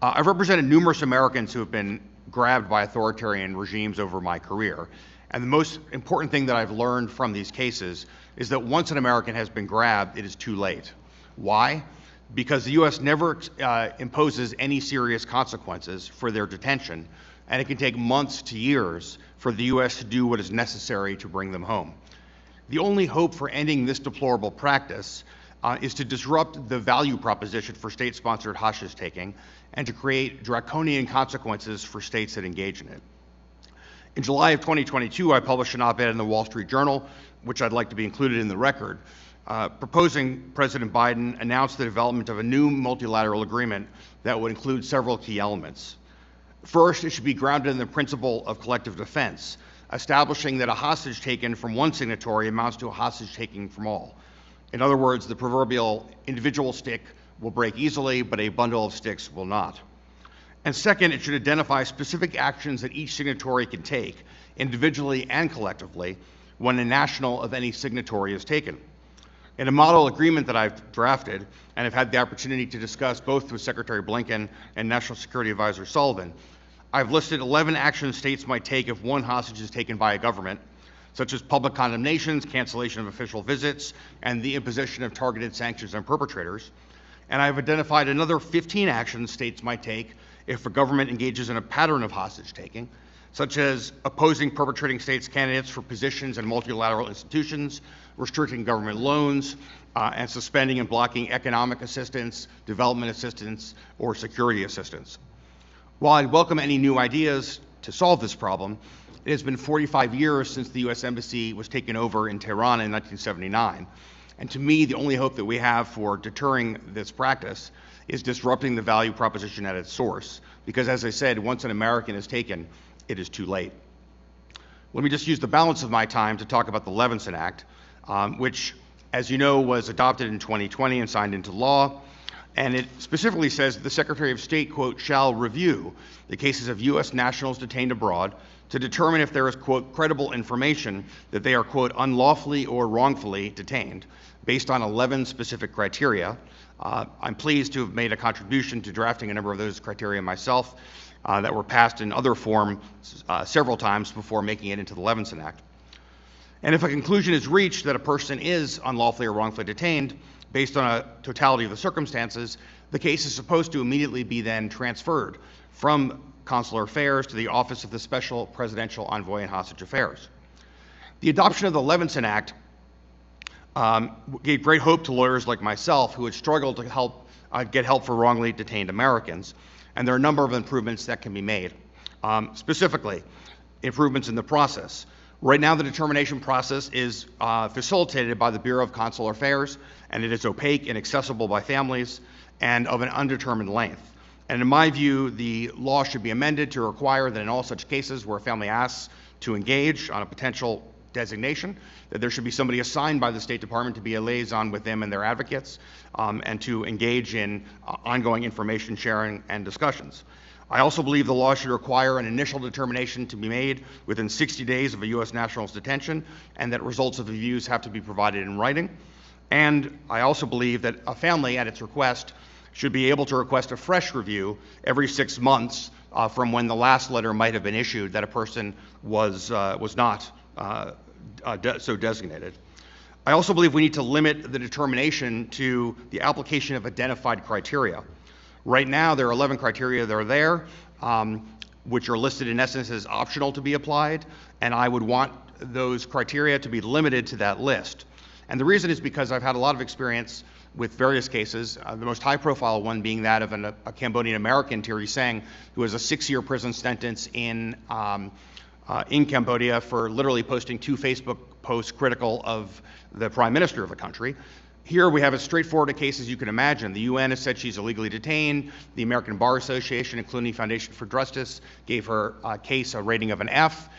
Speaker 7: I've represented numerous Americans who have been grabbed by authoritarian regimes over my career. And the most important thing that I've learned from these cases is that once an American has been grabbed, it is too late. Why? Because the U.S. never imposes any serious consequences for their detention, and it can take months to years for the U.S. to do what is necessary to bring them home. The only hope for ending this deplorable practice is to disrupt the value proposition for state-sponsored hostage-taking and to create draconian consequences for states that engage in it. In July of 2022, I published an op-ed in the Wall Street Journal, which I'd like to be included in the record, proposing President Biden announce the development of a new multilateral agreement that would include several key elements. First, it should be grounded in the principle of collective defense, establishing that a hostage taken from one signatory amounts to a hostage taking from all. In other words, the proverbial individual stick will break easily, but a bundle of sticks will not. And second, it should identify specific actions that each signatory can take, individually and collectively, when a national of any signatory is taken. In a model agreement that I've drafted and have had the opportunity to discuss both with Secretary Blinken and National Security Advisor Sullivan, I've listed 11 actions states might take if one hostage is taken by a government, such as public condemnations, cancellation of official visits, and the imposition of targeted sanctions on perpetrators. And I've identified another 15 actions states might take if a government engages in a pattern of hostage-taking, such as opposing perpetrating states' candidates for positions in multilateral institutions, restricting government loans, and suspending and blocking economic assistance, development assistance, or security assistance. While I'd welcome any new ideas to solve this problem, it has been 45 years since the U.S. Embassy was taken over in Tehran in 1979. And to me, the only hope that we have for deterring this practice is disrupting the value proposition at its source. Because as I said, once an American is taken, it is too late. Let me just use the balance of my time to talk about the Levinson Act, which, as you know, was adopted in 2020 and signed into law. And it specifically says that the Secretary of State, quote, shall review the cases of U.S. nationals detained abroad to determine if there is, quote, credible information that they are, quote, unlawfully or wrongfully detained based on 11 specific criteria. I'm pleased to have made a contribution to drafting a number of those criteria myself that were passed in other form several times before making it into the Levinson Act. And if a conclusion is reached that a person is unlawfully or wrongfully detained based on a totality of the circumstances, the case is supposed to immediately be then transferred from Consular Affairs to the Office of the Special Presidential Envoy in Hostage Affairs. The adoption of the Levinson Act gave great hope to lawyers like myself who had struggled to get help for wrongly detained Americans, and there are a number of improvements that can be made. Specifically, improvements in the process. Right now, the determination process is facilitated by the Bureau of Consular Affairs, and it is opaque, inaccessible by families, and of an undetermined length. And in my view, the law should be amended to require that in all such cases where a family asks to engage on a potential designation, that there should be somebody assigned by the State Department to be a liaison with them and their advocates, and to engage in ongoing information sharing and discussions. I also believe the law should require an initial determination to be made within 60 days of a U.S. national's detention, and that results of reviews have to be provided in writing. And I also believe that a family, at its request, should be able to request a fresh review every 6 months from when the last letter might have been issued that a person was not so designated. I also believe we need to limit the determination to the application of identified criteria. Right now, there are 11 criteria that are there, which are listed in essence as optional to be applied, and I would want those criteria to be limited to that list. And the reason is because I've had a lot of experience with various cases, the most high-profile one being that of a Cambodian American, Thierry Seng, who has a 6-year prison sentence in Cambodia for literally posting 2 Facebook posts critical of the prime minister of the country. Here we have as straightforward a case as you can imagine. The UN has said she's illegally detained. The American Bar Association, including Foundation for Justice, gave her case a rating of an F.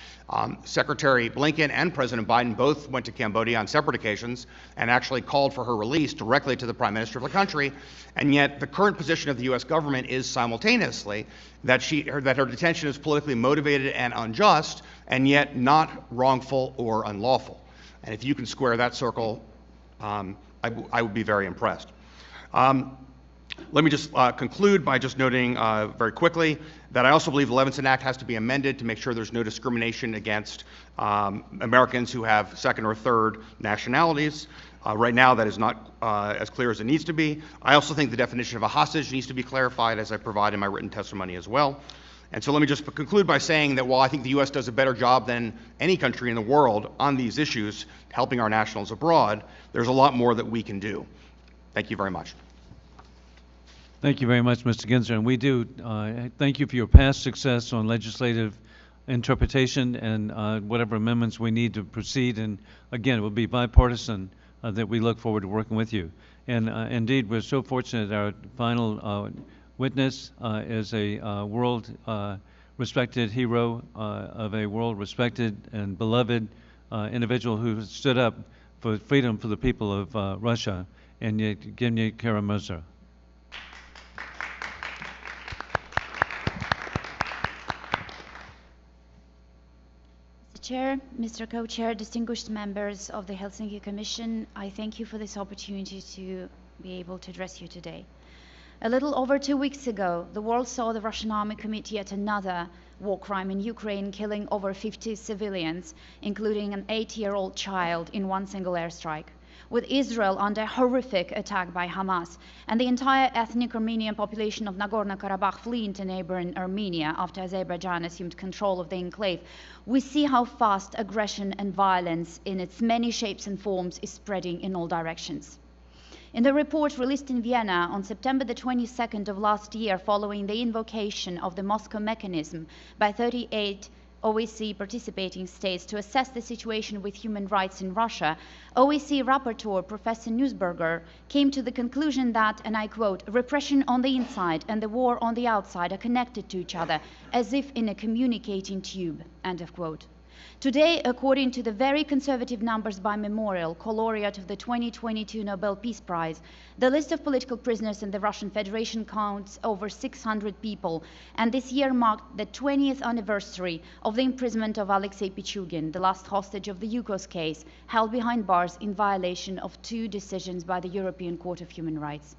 Speaker 7: Secretary Blinken and President Biden both went to Cambodia on separate occasions and actually called for her release directly to the Prime Minister of the country. And yet the current position of the U.S. government is simultaneously that her detention is politically motivated and unjust, and yet not wrongful or unlawful. And if you can square that circle, I would be very impressed. Let me just conclude by just noting very quickly that I also believe the Levinson Act has to be amended to make sure there's no discrimination against Americans who have second or third nationalities. Right now, that is not as clear as it needs to be. I also think the definition of a hostage needs to be clarified, as I provide in my written testimony as well. And so let me just conclude by saying that while I think the U.S. does a better job than any country in the world on these issues, helping our nationals abroad, there's a lot more that we can do. Thank you very much.
Speaker 1: Thank you very much, Mr. Ginzer. And we do thank you for your past success on legislative interpretation and whatever amendments we need to proceed. And again, it will be bipartisan that we look forward to working with you. And indeed, we're so fortunate our final witness is a world respected hero of a world respected and beloved individual who stood up for freedom for the people of Russia, and Evgenia Kara-Murza.
Speaker 8: Chair, Mr. Co-Chair, distinguished members of the Helsinki Commission, I thank you for this opportunity to be able to address you today. A little over 2 weeks ago, the world saw the Russian army commit yet another war crime in Ukraine, killing over 50 civilians, including an 8-year-old child in one single airstrike. With Israel under horrific attack by Hamas and the entire ethnic Armenian population of Nagorno-Karabakh fleeing to neighboring Armenia after Azerbaijan assumed control of the enclave, we see how fast aggression and violence in its many shapes and forms is spreading in all directions. In the report released in Vienna on September the 22nd of last year, following the invocation of the Moscow mechanism by 38 OSCE participating states to assess the situation with human rights in Russia, OSCE rapporteur Professor Nussberger came to the conclusion that, and I quote, repression on the inside and the war on the outside are connected to each other as if in a communicating tube, end of quote. Today, according to the very conservative numbers by Memorial, co-laureate of the 2022 Nobel Peace Prize, the list of political prisoners in the Russian Federation counts over 600 people, and this year marked the 20th anniversary of the imprisonment of Alexei Pichugin, the last hostage of the Yukos case, held behind bars in violation of 2 decisions by the European Court of Human Rights.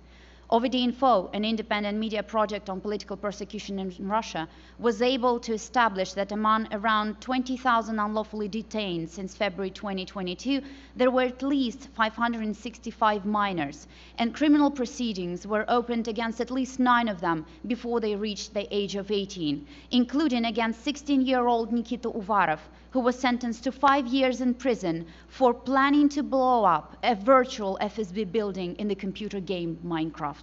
Speaker 8: OVD-Info, an independent media project on political persecution in Russia, was able to establish that among around 20,000 unlawfully detained since February 2022, there were at least 565 minors, and criminal proceedings were opened against at least 9 of them before they reached the age of 18, including against 16-year-old Nikita Uvarov, who was sentenced to 5 years in prison for planning to blow up a virtual FSB building in the computer game Minecraft.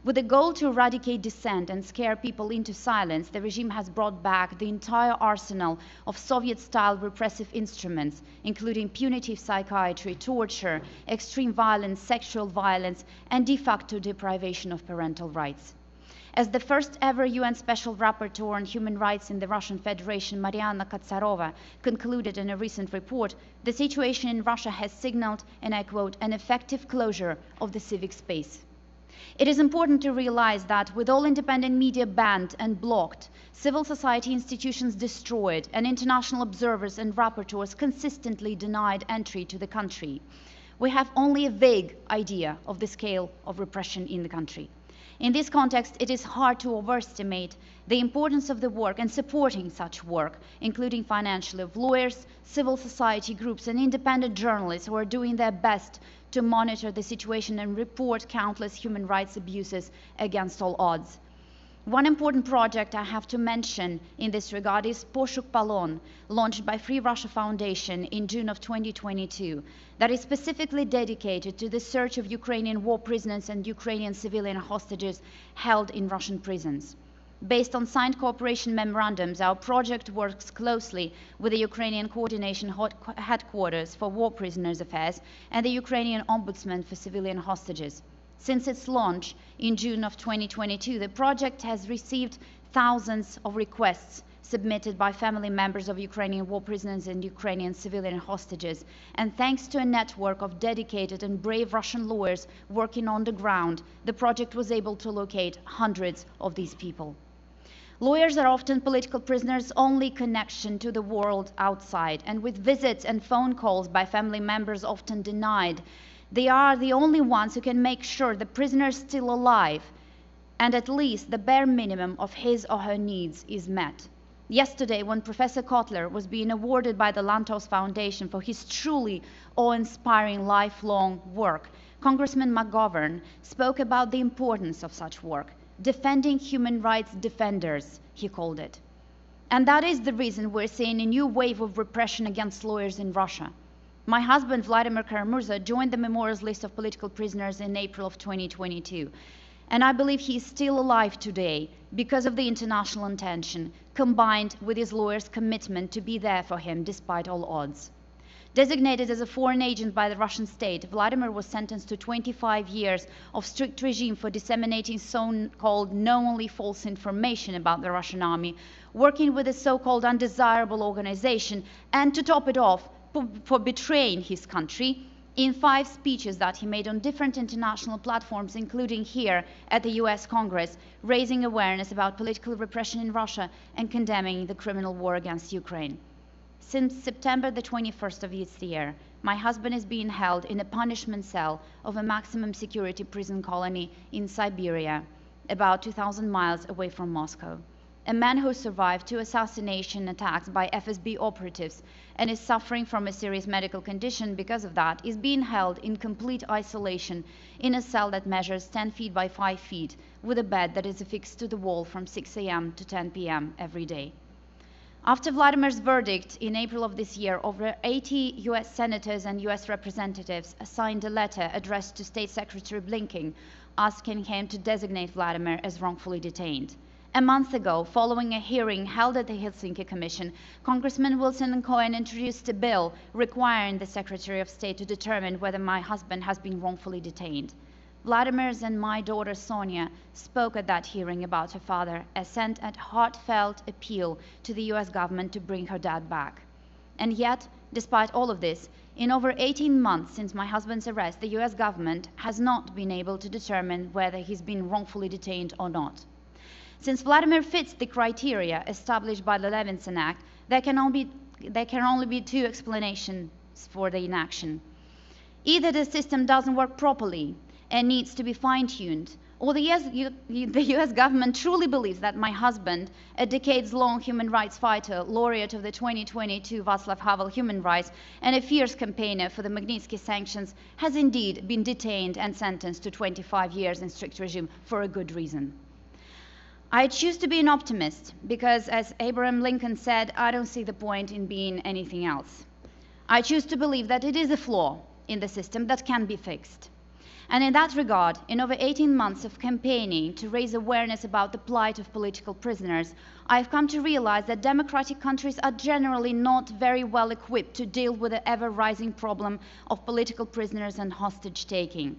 Speaker 8: With the goal to eradicate dissent and scare people into silence, the regime has brought back the entire arsenal of Soviet-style repressive instruments, including punitive psychiatry, torture, extreme violence, sexual violence, and de facto deprivation of parental rights. As the first ever UN Special Rapporteur on Human Rights in the Russian Federation, Marianna Katsarova, concluded in a recent report, the situation in Russia has signaled, and I quote, an effective closure of the civic space. It is important to realize that with all independent media banned and blocked, civil society institutions destroyed, and international observers and rapporteurs consistently denied entry to the country, we have only a vague idea of the scale of repression in the country. In this context, it is hard to overestimate the importance of the work and supporting such work, including financially, of lawyers, civil society groups, and independent journalists who are doing their best to monitor the situation and report countless human rights abuses against all odds. One important project I have to mention in this regard is Poshuk Palon, launched by Free Russia Foundation in June of 2022, that is specifically dedicated to the search of Ukrainian war prisoners and Ukrainian civilian hostages held in Russian prisons. Based on signed cooperation memorandums, our project works closely with the Ukrainian Coordination Headquarters for War Prisoners Affairs and the Ukrainian Ombudsman for Civilian Hostages. Since its launch in June of 2022, the project has received thousands of requests submitted by family members of Ukrainian war prisoners and Ukrainian civilian hostages. And thanks to a network of dedicated and brave Russian lawyers working on the ground, the project was able to locate hundreds of these people. Lawyers are often political prisoners' only connection to the world outside, and with visits and phone calls by family members often denied, they are the only ones who can make sure the prisoner is still alive and at least the bare minimum of his or her needs is met. Yesterday, when Professor Kotler was being awarded by the Lantos Foundation for his truly awe-inspiring lifelong work, Congressman McGovern spoke about the importance of such work, defending human rights defenders, he called it. And that is the reason we're seeing a new wave of repression against lawyers in Russia. My husband, Vladimir Kara-Murza, joined the Memorial's list of political prisoners in April of 2022. And I believe he is still alive today because of the international attention, combined with his lawyer's commitment to be there for him despite all odds. Designated as a foreign agent by the Russian state, Vladimir was sentenced to 25 years of strict regime for disseminating so-called knowingly false information about the Russian army, working with a so-called undesirable organization, and to top it off, for betraying his country in 5 speeches that he made on different international platforms, including here at the US Congress, raising awareness about political repression in Russia and condemning the criminal war against Ukraine. Since September the 21st of this year, my husband is being held in a punishment cell of a maximum security prison colony in Siberia, about 2,000 miles away from Moscow. A man who survived 2 assassination attacks by FSB operatives and is suffering from a serious medical condition because of that is being held in complete isolation in a cell that measures 10 feet by 5 feet with a bed that is affixed to the wall from 6 a.m. to 10 p.m. every day. After Vladimir's verdict in April of this year, over 80 US senators and US representatives signed a letter addressed to State Secretary Blinken asking him to designate Vladimir as wrongfully detained. A month ago, following a hearing held at the Helsinki Commission, Congressman Wilson and Cohen introduced a bill requiring the Secretary of State to determine whether my husband has been wrongfully detained. Vladimir's and my daughter Sonia spoke at that hearing about her father and sent a heartfelt appeal to the US government to bring her dad back. And yet, despite all of this, in over 18 months since my husband's arrest, the US government has not been able to determine whether he's been wrongfully detained or not. Since Vladimir fits the criteria established by the Levinson Act, there can only be 2 explanations for the inaction. Either the system doesn't work properly and needs to be fine-tuned, or the US government truly believes that my husband, a decades-long human rights fighter, laureate of the 2022 Václav Havel Human Rights, and a fierce campaigner for the Magnitsky sanctions, has indeed been detained and sentenced to 25 years in strict regime for a good reason. I choose to be an optimist because, as Abraham Lincoln said, I don't see the point in being anything else. I choose to believe that it is a flaw in the system that can be fixed. And in that regard, in over 18 months of campaigning to raise awareness about the plight of political prisoners, I've come to realize that democratic countries are generally not very well equipped to deal with the ever-rising problem of political prisoners and hostage-taking.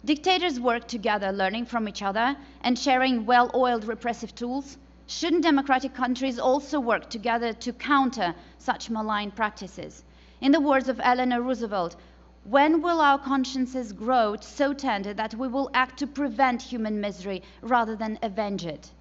Speaker 8: Dictators work together, learning from each other and sharing well-oiled repressive tools. Shouldn't democratic countries also work together to counter such malign practices? In the words of Eleanor Roosevelt, when will our consciences grow so tender that we will act to prevent human misery rather than avenge it?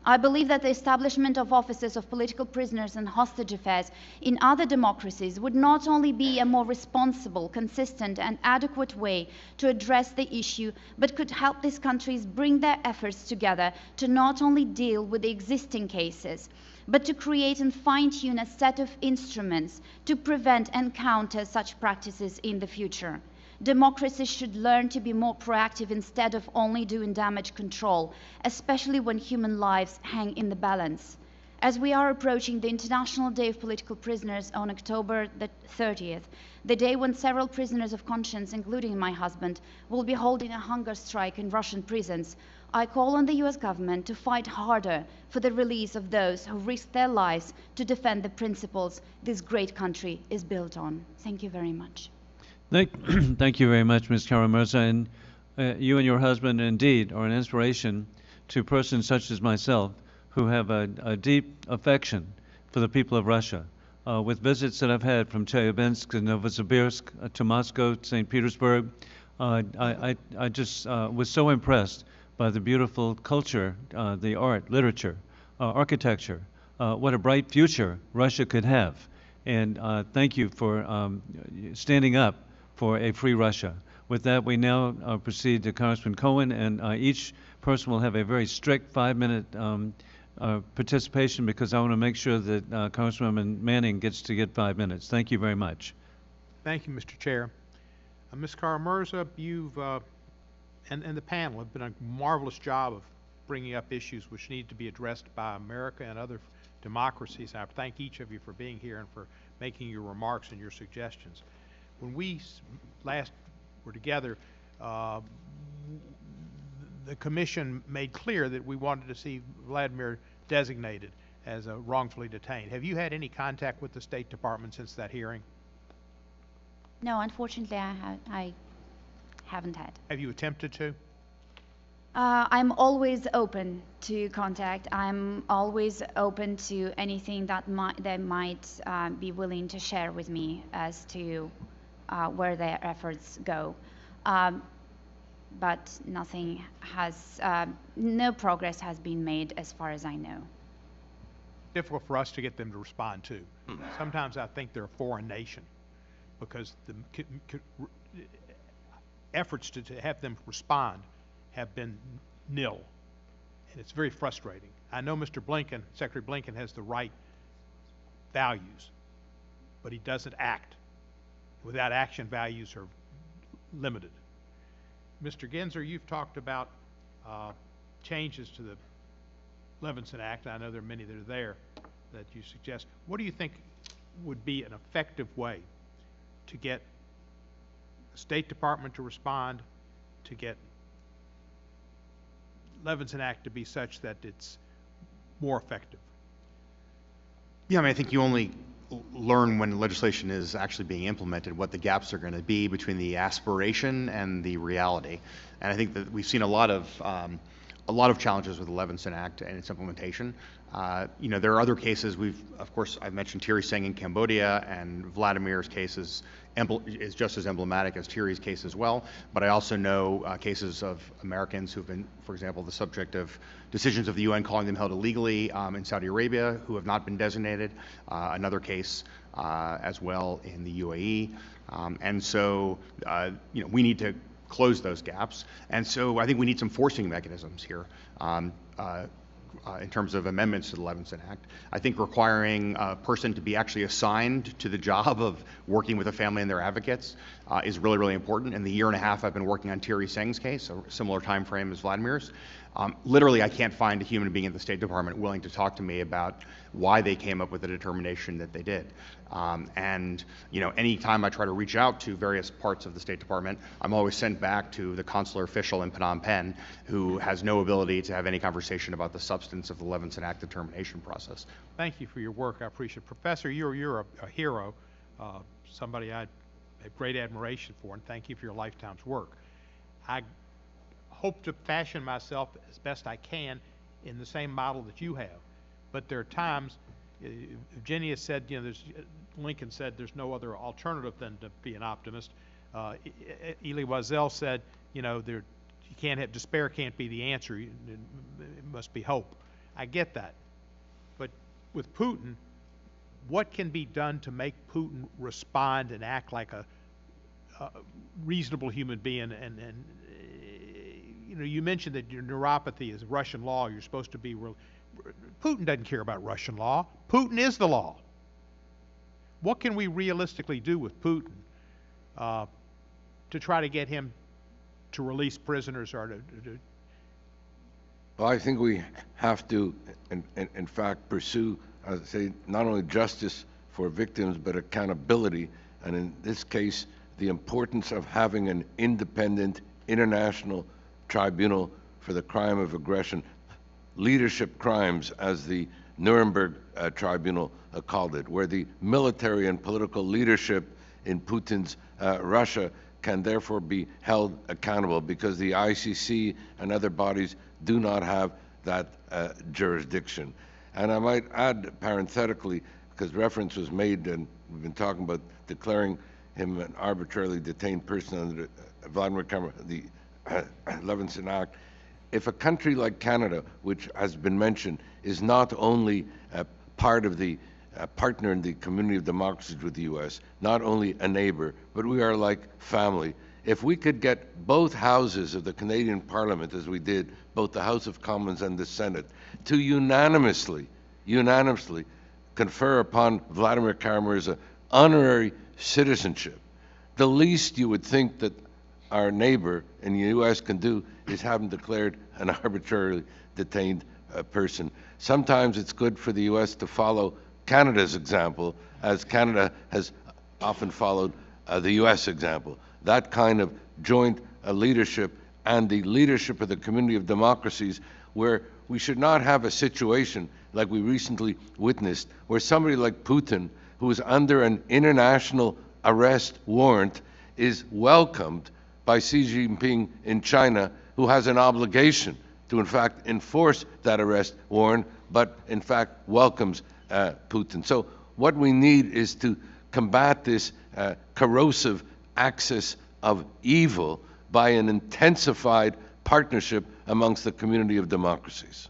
Speaker 8: I believe that the establishment of offices of political prisoners and hostage affairs in other democracies would not only be a more responsible, consistent, and adequate way to address the issue, but could help these countries bring their efforts together to not only deal with the existing cases, but to create and fine-tune a set of instruments to prevent and counter such practices in the future. Democracies should learn to be more proactive instead of only doing damage control, especially when human lives hang in the balance. As we are approaching the International Day of Political Prisoners on October the 30th, the day when several prisoners of conscience, including my husband, will be holding a hunger strike in Russian prisons, I call on the US government to fight harder for the release of those who risked their lives to defend the principles this great country is built on. Thank you very much.
Speaker 1: Thank you very much, Ms. Kara-Murza. And you and your husband indeed are an inspiration to persons such as myself who have a deep affection for the people of Russia. With visits that I've had from Chelyabinsk and Novosibirsk to Moscow, St. Petersburg, I just was so impressed by the beautiful culture, the art, literature, architecture, what a bright future Russia could have. And thank you for standing up for a free Russia. With that, we now proceed to Congressman Cohen, and each person will have a very strict 5-minute participation because I want to make sure that Congresswoman Manning gets to get 5 minutes. Thank you very much.
Speaker 3: Thank you, Mr. Chair. Ms. Kara-Murza, you've and the panel have done a marvelous job of bringing up issues which need to be addressed by America and other democracies. I thank each of you for being here and for making your remarks and your suggestions. When we last were together, the Commission made clear that we wanted to see Vladimir designated as wrongfully detained. Have you had any contact with the State Department since that hearing?
Speaker 8: No, unfortunately, I haven't had.
Speaker 3: Have you attempted to?
Speaker 8: I'm always open to contact. I'm always open to anything that they might be willing to share with me as to where their efforts go. But nothing has, no progress has been made as far as I know.
Speaker 3: Difficult for us to get them to respond to. Sometimes I think they're a foreign nation because the efforts to have them respond have been nil, and it's very frustrating. I know Mr. Blinken, Secretary Blinken, has the right values, but he doesn't act. Without action, values are limited. Mr. Genzer, you've talked about changes to the Levinson Act. I know there are many that are there that you suggest. What do you think would be an effective way to get the State Department to respond, to get Levinson Act to be such that it's more effective?
Speaker 7: Yeah, I mean, I think you only learn when legislation is actually being implemented what the gaps are going to be between the aspiration and the reality. And I think that we've seen a lot of challenges with the Levinson Act and its implementation. You know, there are other cases. Of course, I've mentioned Thierry Seng in Cambodia, and Vladimir's case is just as emblematic as Thierry's case as well. But I also know cases of Americans who've been, for example, the subject of decisions of the UN calling them held illegally in Saudi Arabia, who have not been designated. Another case as well in the UAE. And so, you know, we need to close those gaps. And so I think we need some forcing mechanisms here in terms of amendments to the Levinson Act. I think requiring a person to be actually assigned to the job of working with a family and their advocates is really, really important. In the year and a half I've been working on Thierry Seng's case, a similar time frame as Vladimir's, literally I can't find a human being at the State Department willing to talk to me about why they came up with the determination that they did. And you know, anytime I try to reach out to various parts of the State Department, I'm always sent back to the consular official in Phnom Penh who has no ability to have any conversation about the substance of the Levinson Act determination process.
Speaker 3: Thank you for your work. I appreciate it. Professor, you're a hero, somebody I have great admiration for, and thank you for your lifetime's work. I hope to fashion myself as best I can in the same model that you have. But there are times, Evgenia said, you know, Lincoln said there's no other alternative than to be an optimist. Elie Wiesel said, you know, you can't have, despair can't be the answer. It must be hope. I get that. But with Putin, what can be done to make Putin respond and act like a reasonable human being? And you know, you mentioned that your neuropathy is Russian law. You're supposed to be real. Putin doesn't care about Russian law. Putin is the law. What can we realistically do with Putin to try to get him to release prisoners or to
Speaker 6: Well, I think we have to, in fact, pursue, I would say, not only justice for victims, but accountability. And in this case, the importance of having an independent international tribunal for the crime of aggression, leadership crimes, as the Nuremberg tribunal called it, where the military and political leadership in Putin's Russia can therefore be held accountable, because the ICC and other bodies do not have that jurisdiction. And I might add parenthetically, because reference was made, and we've been talking about declaring him an arbitrarily detained person under Vladimir Kara-Murza, the Levinson Act. If a country like Canada, which has been mentioned, is not only part of the partner in the community of democracies with the U.S., not only a neighbor, but we are like family. If we could get both houses of the Canadian Parliament, as we did, both the House of Commons and the Senate, to unanimously confer upon Vladimir Kara-Murza honorary citizenship, the least you would think that our neighbor in the U.S. can do is have him declared an arbitrarily detained person. Sometimes it's good for the U.S. to follow Canada's example, as Canada has often followed the U.S. example. That kind of joint leadership, and the leadership of the community of democracies, where we should not have a situation like we recently witnessed, where somebody like Putin, who is under an international arrest warrant, is welcomed by Xi Jinping in China, who has an obligation to in fact enforce that arrest warrant, but in fact welcomes Putin. So what we need is to combat this corrosive axis of evil by an intensified partnership amongst the community of democracies.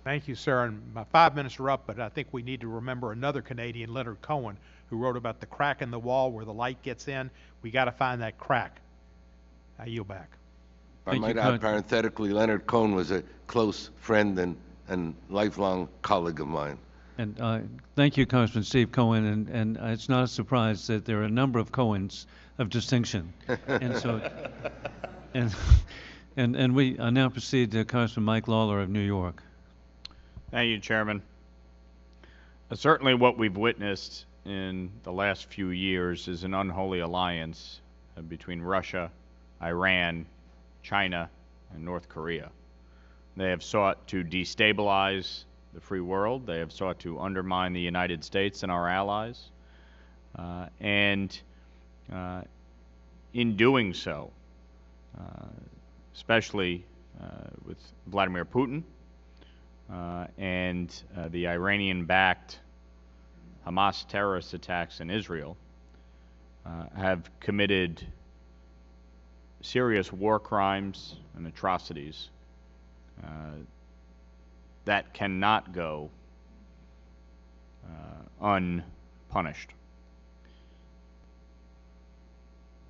Speaker 3: Thank you, sir. And my 5 minutes are up, but I think we need to remember another Canadian, Leonard Cohen, who wrote about the crack in the wall where the light gets in. We got to find that crack. I yield back.
Speaker 6: I might add parenthetically, Leonard Cohen was a close friend and lifelong colleague of mine.
Speaker 1: And thank you, Congressman Steve Cohen. And it's not a surprise that there are a number of Cohens of distinction. And so, and we now proceed to Congressman Mike Lawler of New York.
Speaker 9: Thank you, Chairman. Certainly what we've witnessed in the last few years is an unholy alliance between Russia, Iran, China, and North Korea. They have sought to destabilize the free world. They have sought to undermine the United States and our allies. And in doing so, especially with Vladimir Putin and the Iranian-backed Hamas terrorist attacks in Israel, have committed serious war crimes and atrocities that cannot go unpunished.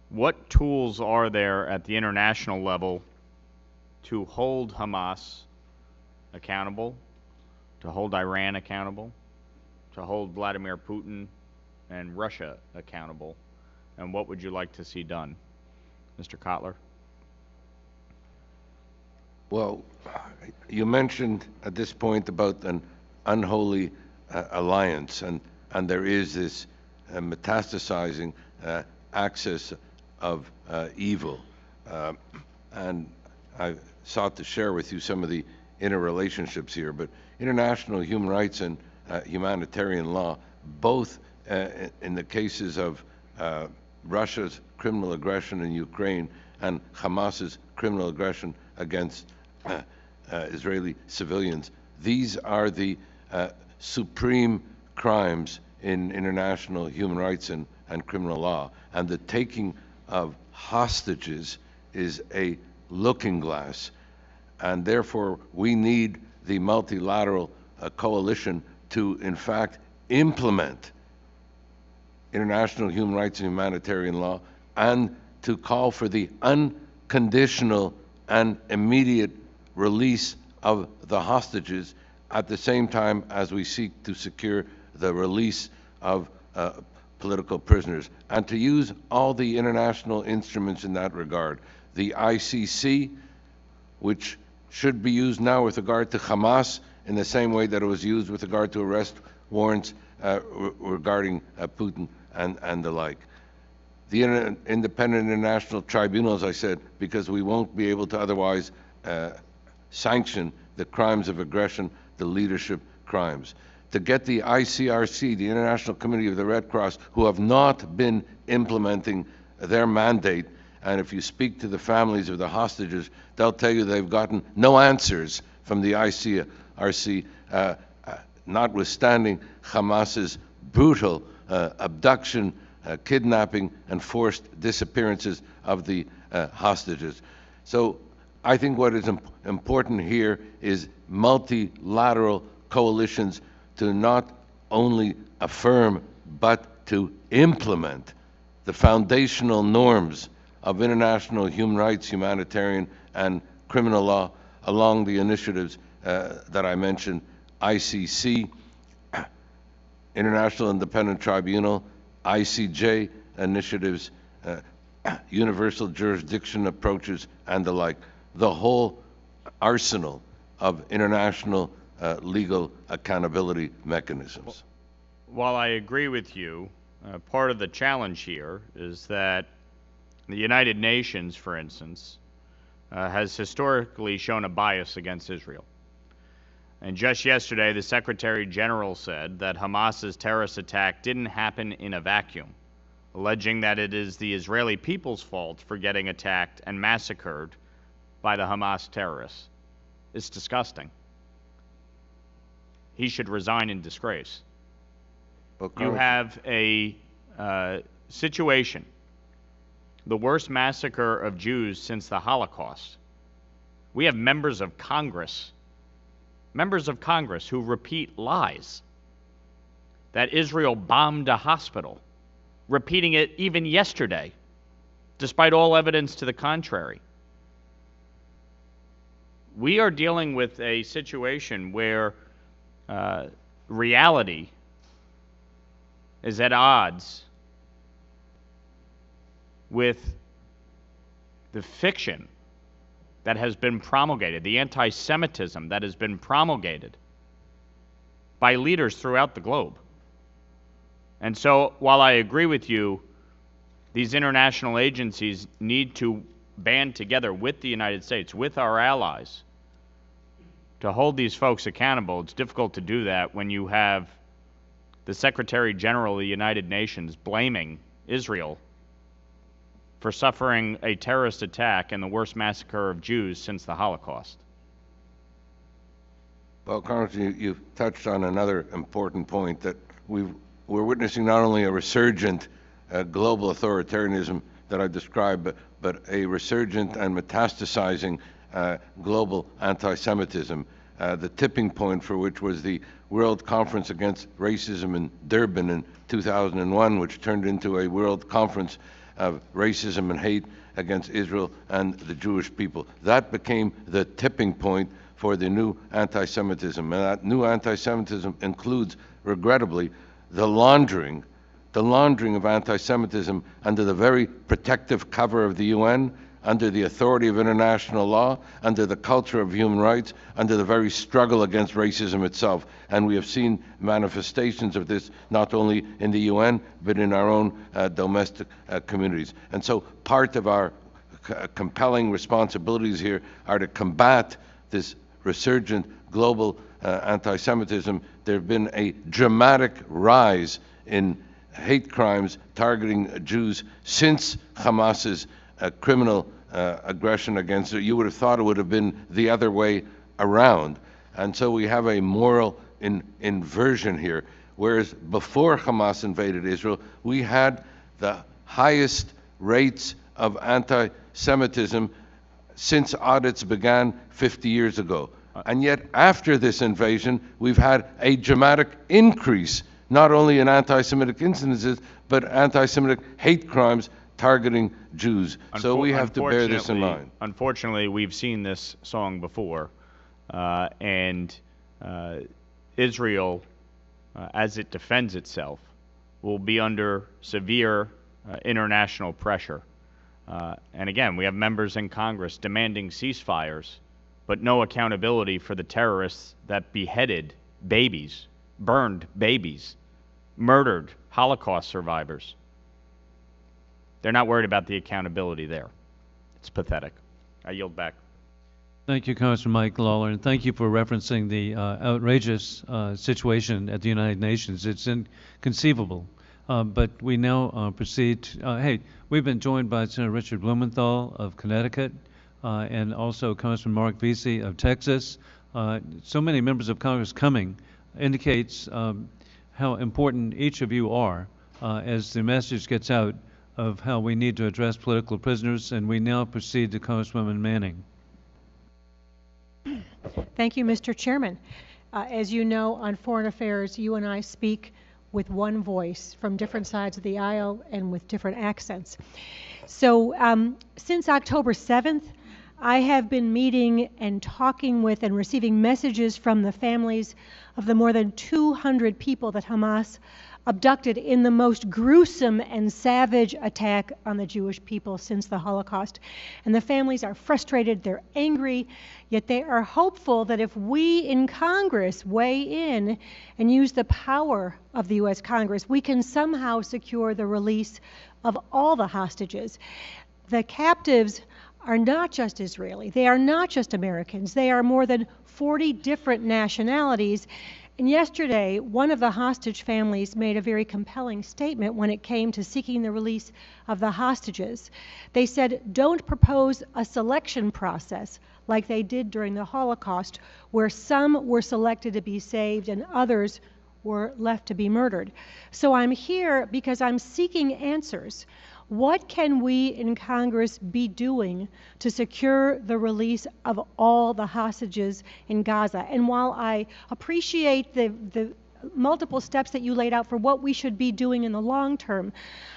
Speaker 9: What tools are there at the international level to hold Hamas accountable, to hold Iran accountable, to hold Vladimir Putin and Russia accountable? And what would you like to see done? Mr. Kotler?
Speaker 6: Well, you mentioned at this point about an unholy alliance, and there is this metastasizing axis of evil. And I sought to share with you some of the interrelationships here, but international human rights and humanitarian law, both in the cases of Russia's criminal aggression in Ukraine and Hamas's criminal aggression against Israeli civilians. These are the supreme crimes in international human rights and criminal law. And the taking of hostages is a looking glass. And therefore, we need the multilateral coalition to, in fact, implement international human rights and humanitarian law, and to call for the unconditional and immediate release of the hostages at the same time as we seek to secure the release of political prisoners, and to use all the international instruments in that regard. The ICC, which should be used now with regard to Hamas in the same way that it was used with regard to arrest warrants regarding Putin and the like. The independent international tribunal, as I said, because we won't be able to otherwise sanction the crimes of aggression, the leadership crimes. To get the ICRC, the International Committee of the Red Cross, who have not been implementing their mandate, and if you speak to the families of the hostages, they'll tell you they've gotten no answers from the ICRC, notwithstanding Hamas's brutal abduction, kidnapping, and forced disappearances of the hostages. So I think what is important here is multilateral coalitions to not only affirm but to implement the foundational norms of international human rights, humanitarian, and criminal law along the initiatives that I mentioned: ICC, International Independent Tribunal, ICJ initiatives, universal jurisdiction approaches, and the like. The whole arsenal of international legal accountability mechanisms.
Speaker 9: While I agree with you, part of the challenge here is that the United Nations, for instance, has historically shown a bias against Israel. And just yesterday, the Secretary General said that Hamas's terrorist attack didn't happen in a vacuum, alleging that it is the Israeli people's fault for getting attacked and massacred by the Hamas terrorists. It's disgusting. He should resign in disgrace. You have a situation, the worst massacre of Jews since the Holocaust. We have members of Congress who repeat lies that Israel bombed a hospital, repeating it even yesterday, despite all evidence to the contrary. We are dealing with a situation where reality is at odds with the fiction that has been promulgated, the anti-Semitism that has been promulgated by leaders throughout the globe. And so, while I agree with you, these international agencies need to band together with the United States, with our allies, to hold these folks accountable. It's difficult to do that when you have the Secretary General of the United Nations blaming Israel for suffering a terrorist attack and the worst massacre of Jews since the Holocaust.
Speaker 6: Well, Congressman, you've touched on another important point, that we're witnessing not only a resurgent global authoritarianism that I described, but a resurgent and metastasizing global anti-Semitism, the tipping point for which was the World Conference Against Racism in Durban in 2001, which turned into a World Conference of Racism and Hate against Israel and the Jewish people. That became the tipping point for the new anti-Semitism. And that new anti-Semitism includes, regrettably, the laundering of anti-Semitism under the very protective cover of the UN, under the authority of international law, under the culture of human rights, under the very struggle against racism itself. And we have seen manifestations of this not only in the UN, but in our own domestic communities. And so part of our compelling responsibilities here are to combat this resurgent global anti-Semitism. There have been a dramatic rise in hate crimes targeting Jews since Hamas's criminal aggression against it. You would have thought it would have been the other way around. And so we have a moral inversion here. Whereas before Hamas invaded Israel, we had the highest rates of anti-Semitism since audits began 50 years ago. And yet after this invasion, we've had a dramatic increase, not only in anti-Semitic incidences, but anti-Semitic hate crimes targeting Jews. So we have to bear this in mind.
Speaker 9: Unfortunately, we've seen this song before, and Israel, as it defends itself, will be under severe international pressure. And again, we have members in Congress demanding ceasefires, but no accountability for the terrorists that beheaded babies, burned babies, murdered Holocaust survivors. They're not worried about the accountability there. It's pathetic. I yield back.
Speaker 1: Thank you, Congressman Mike Lawler, and thank you for referencing the outrageous situation at the United Nations. It's inconceivable. But we now proceed. Hey, we've been joined by Senator Richard Blumenthal of Connecticut and also Congressman Mark Vesey of Texas. So many members of Congress coming indicates how important each of you are as the message gets out of how we need to address political prisoners. And we now proceed to Congresswoman Manning.
Speaker 10: Thank you, Mr. Chairman. As you know, on foreign affairs, you and I speak with one voice from different sides of the aisle and with different accents. So since October 7th, I have been meeting and talking with and receiving messages from the families of the more than 200 people that Hamas abducted in the most gruesome and savage attack on the Jewish people since the Holocaust. And the families are frustrated, they're angry, yet they are hopeful that if we in Congress weigh in and use the power of the U.S. Congress, we can somehow secure the release of all the hostages. The captives are not just Israeli, they are not just Americans, they are more than 40 different nationalities. And yesterday, one of the hostage families made a very compelling statement when it came to seeking the release of the hostages. They said, don't propose a selection process like they did during the Holocaust, where some were selected to be saved and others were left to be murdered. So I'm here because I'm seeking answers. What can we in Congress be doing to secure the release of all the hostages in Gaza? And while I appreciate the multiple steps that you laid out for what we should be doing in the long term,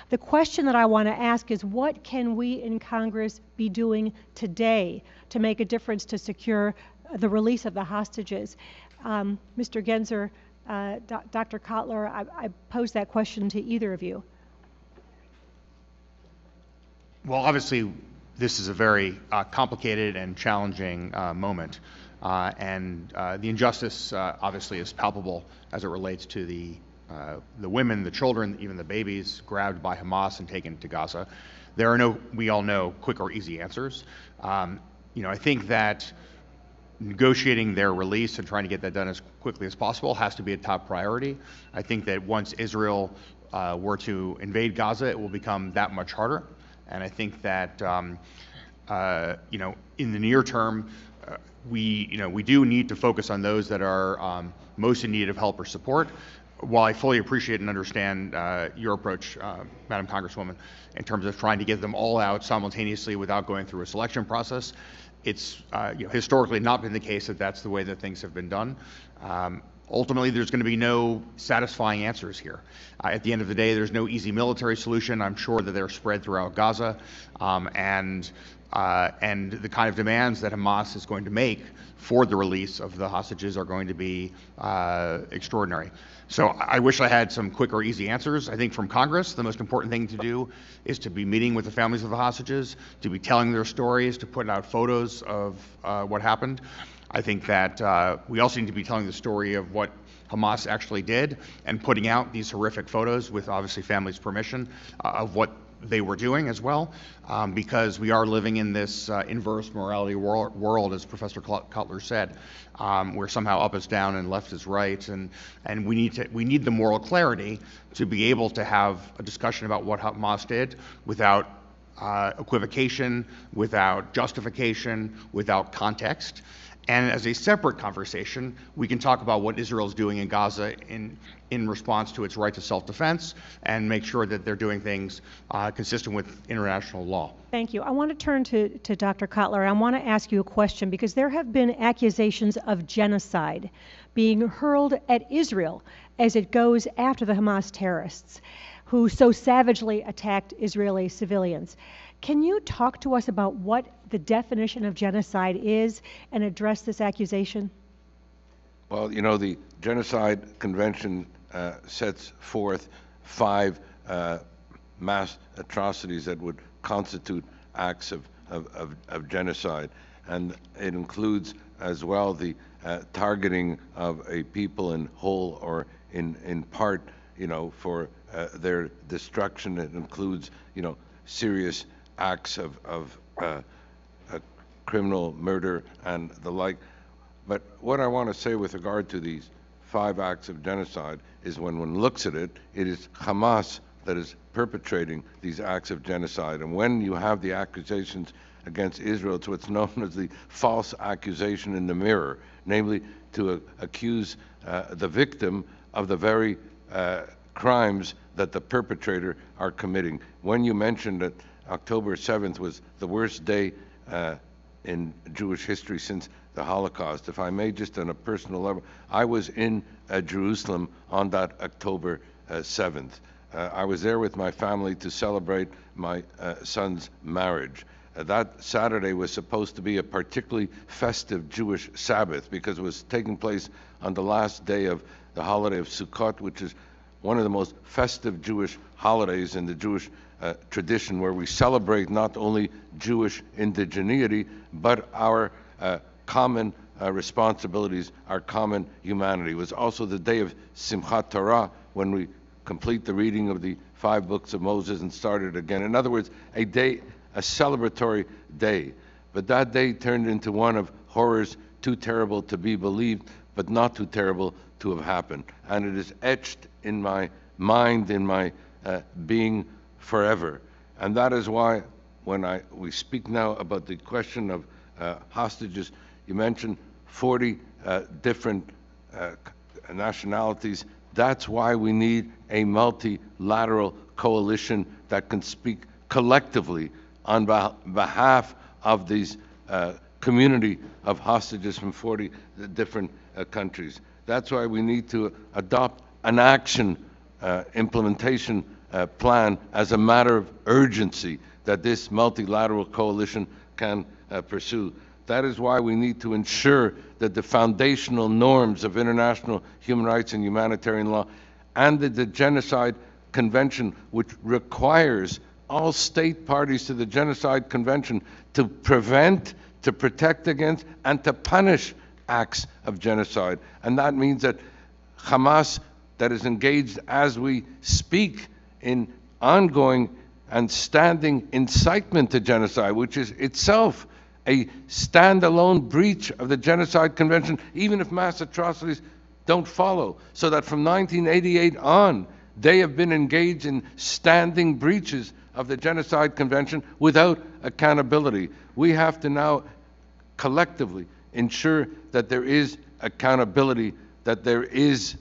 Speaker 10: the question that I want to ask is, what can we in Congress be doing today to make a difference to secure the release of the hostages? Mr. Genzer, Dr. Kotler, I pose that question to either of you.
Speaker 7: Well, obviously, this is a very complicated and challenging moment, and the injustice obviously is palpable as it relates to the women, the children, even the babies grabbed by Hamas and taken to Gaza. There are no, we all know, quick or easy answers. I think that negotiating their release and trying to get that done as quickly as possible has to be a top priority. I think that once Israel were to invade Gaza, it will become that much harder. And I think that, in the near term, we do need to focus on those that are most in need of help or support. While I fully appreciate and understand your approach, Madam Congresswoman, in terms of trying to get them all out simultaneously without going through a selection process, it's historically not been the case that that's the way that things have been done. Ultimately, there's going to be no satisfying answers here. At the end of the day, there's no easy military solution. I'm sure that they're spread throughout Gaza, and the kind of demands that Hamas is going to make for the release of the hostages are going to be extraordinary. So I wish I had some quick or easy answers. I think from Congress, the most important thing to do is to be meeting with the families of the hostages, to be telling their stories, to put out photos of what happened. I think that we also need to be telling the story of what Hamas actually did and putting out these horrific photos with obviously families' permission of what they were doing as well, because we are living in this inverse morality world, as Professor Kotler said, where somehow up is down and left is right, and we need the moral clarity to be able to have a discussion about what Hamas did without equivocation, without justification, without context. And as a separate conversation, we can talk about what Israel's doing in Gaza in response to its right to self-defense and make sure that they're doing things consistent with international law.
Speaker 10: Thank you. I want to turn to Dr. Kotler. I want to ask you a question because there have been accusations of genocide being hurled at Israel as it goes after the Hamas terrorists who so savagely attacked Israeli civilians. Can you talk to us about what the definition of genocide is and address this accusation?
Speaker 6: Well, the Genocide Convention sets forth 5 mass atrocities that would constitute acts of genocide. And it includes as well the targeting of a people in whole or in part, for their destruction. It includes, serious acts of criminal murder and the like. But what I want to say with regard to these 5 acts of genocide is when one looks at it, it is Hamas that is perpetrating these acts of genocide. And when you have the accusations against Israel, it's what's known as the false accusation in the mirror, namely to accuse the victim of the very crimes that the perpetrator are committing. When you mentioned that October 7th was the worst day in Jewish history since the Holocaust, if I may, just on a personal level, I was in Jerusalem on that October 7th. I was there with my family to celebrate my son's marriage. That Saturday was supposed to be a particularly festive Jewish Sabbath because it was taking place on the last day of the holiday of Sukkot, which is one of the most festive Jewish holidays in the Jewish tradition, where we celebrate not only Jewish indigeneity, but our common responsibilities, our common humanity. It was also the day of Simchat Torah, when we complete the reading of the 5 books of Moses and started again. In other words, a celebratory day. But that day turned into one of horrors too terrible to be believed, but not too terrible to have happened. And it is etched in my mind, in my being forever. And that is why when we speak now about the question of hostages, you mentioned 40 different nationalities. That's why we need a multilateral coalition that can speak collectively on behalf of these community of hostages from 40 different countries. That's why we need to adopt an action implementation plan as a matter of urgency that this multilateral coalition can pursue. That is why we need to ensure that the foundational norms of international human rights and humanitarian law and the Genocide Convention, which requires all state parties to the Genocide Convention to prevent, to protect against, and to punish acts of genocide. And that means that Hamas, that is engaged as we speak in ongoing and standing incitement to genocide, which is itself a standalone breach of the Genocide Convention, even if mass atrocities don't follow. So that from 1988 on, they have been engaged in standing breaches of the Genocide Convention without accountability. We have to now collectively ensure that there is accountability, that there is,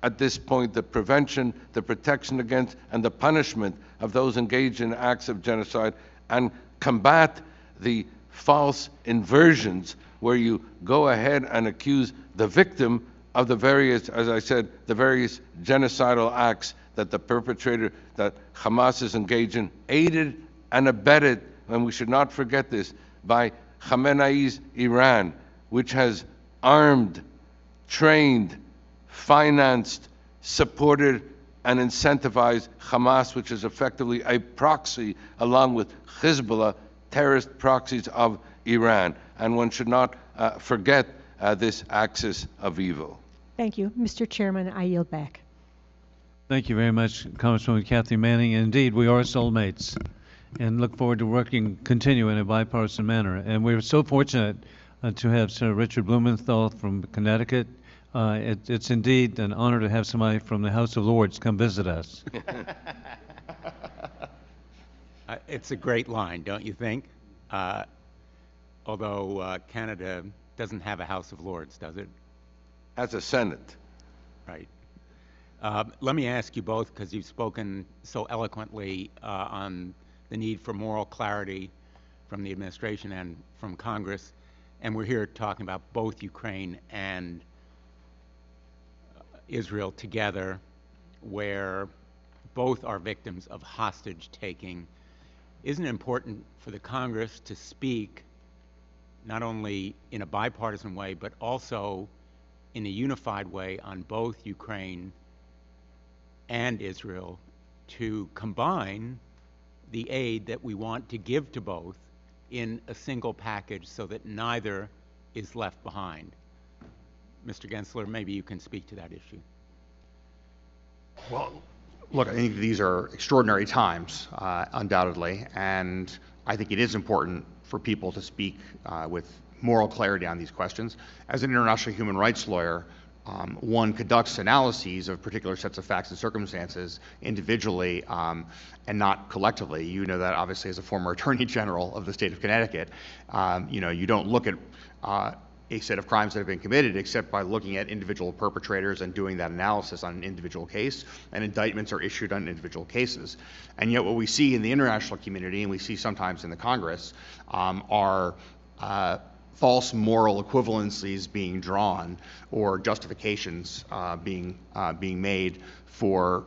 Speaker 6: at this point, the prevention, the protection against, and the punishment of those engaged in acts of genocide, and combat the false inversions where you go ahead and accuse the victim of the various, as I said, the various genocidal acts that the perpetrator, that Hamas is engaged in, aided and abetted, and we should not forget this, by Khamenei's Iran, which has armed, trained, financed, supported, and incentivized Hamas, which is effectively a proxy, along with Hezbollah, terrorist proxies of Iran. And one should not forget this axis of evil.
Speaker 10: Thank you. Mr. Chairman, I yield back.
Speaker 1: Thank you very much, Congresswoman Kathy Manning. Indeed, we are soulmates and look forward to continue in a bipartisan manner. And we're so fortunate to have Senator Richard Blumenthal from Connecticut. It's indeed an honor to have somebody from the House of Lords come visit us.
Speaker 11: It's a great line, don't you think? Although Canada doesn't have a House of Lords, does it?
Speaker 6: As a Senate.
Speaker 11: Right. Let me ask you both, because you've spoken so eloquently on the need for moral clarity from the administration and from Congress, and we're here talking about both Ukraine and Israel together, where both are victims of hostage taking. Isn't it important for the Congress to speak not only in a bipartisan way, but also in a unified way on both Ukraine and Israel, to combine the aid that we want to give to both in a single package so that neither is left behind? Mr. Gensler, maybe you can speak to that issue.
Speaker 7: Well, look, I think these are extraordinary times, undoubtedly, and I think it is important for people to speak with moral clarity on these questions. As an international human rights lawyer, one conducts analyses of particular sets of facts and circumstances individually and not collectively. You know that obviously as a former Attorney General of the state of Connecticut. You don't look at a set of crimes that have been committed except by looking at individual perpetrators and doing that analysis on an individual case, and indictments are issued on individual cases. And yet what we see in the international community, and we see sometimes in the Congress, are false moral equivalencies being drawn or justifications being made for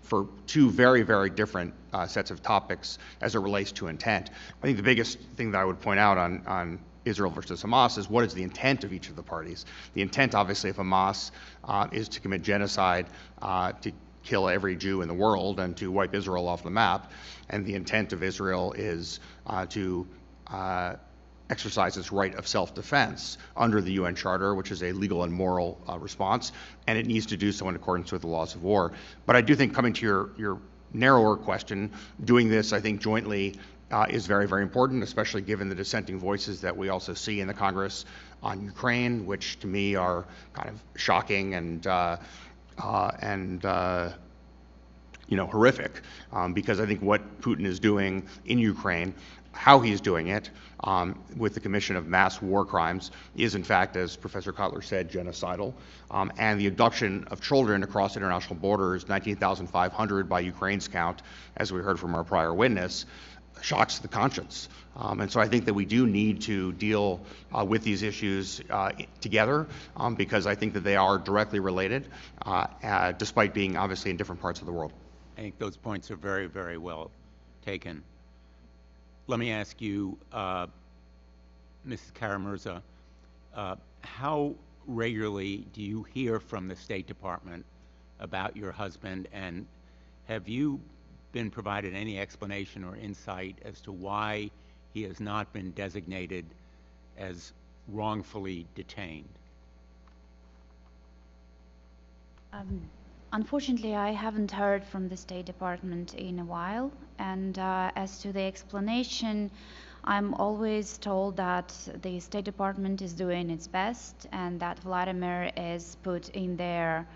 Speaker 7: for two very, very different sets of topics as it relates to intent. I think the biggest thing that I would point out on Israel versus Hamas is what is the intent of each of the parties. The intent, obviously, of Hamas is to commit genocide, to kill every Jew in the world, and to wipe Israel off the map. And the intent of Israel is to exercise its right of self-defense under the UN Charter, which is a legal and moral response, and it needs to do so in accordance with the laws of war. But I do think, coming to your narrower question, doing this, I think, jointly is very, very important, especially given the dissenting voices that we also see in the Congress on Ukraine, which to me are kind of shocking and horrific, because I think what Putin is doing in Ukraine, how he's doing it with the commission of mass war crimes is, in fact, as Professor Kotler said, genocidal. And the abduction of children across international borders, 19,500 by Ukraine's count, as we heard from our prior witness, shocks the conscience. And so I think that we do need to deal with these issues together, because I think that they are directly related, despite being obviously in different parts of the world.
Speaker 11: I think those points are very, very well taken. Let me ask you, Mrs. Kara-Murza, how regularly do you hear from the State Department about your husband, and have you been provided any explanation or insight as to why he has not been designated as wrongfully detained?
Speaker 8: Unfortunately, I haven't heard from the State Department in a while, and as to the explanation, I'm always told that the State Department is doing its best and that Vladimir is put in their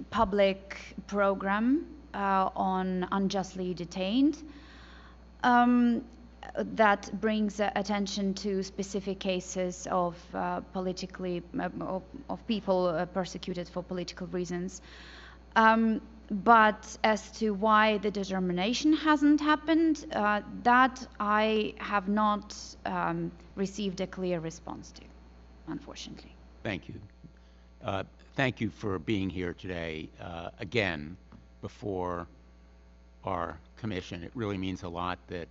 Speaker 8: public program on unjustly detained. That brings attention to specific cases of people persecuted for political reasons. But as to why the determination hasn't happened, that I have not received a clear response to, unfortunately.
Speaker 11: Thank you. Thank you for being here today again before our commission. It really means a lot that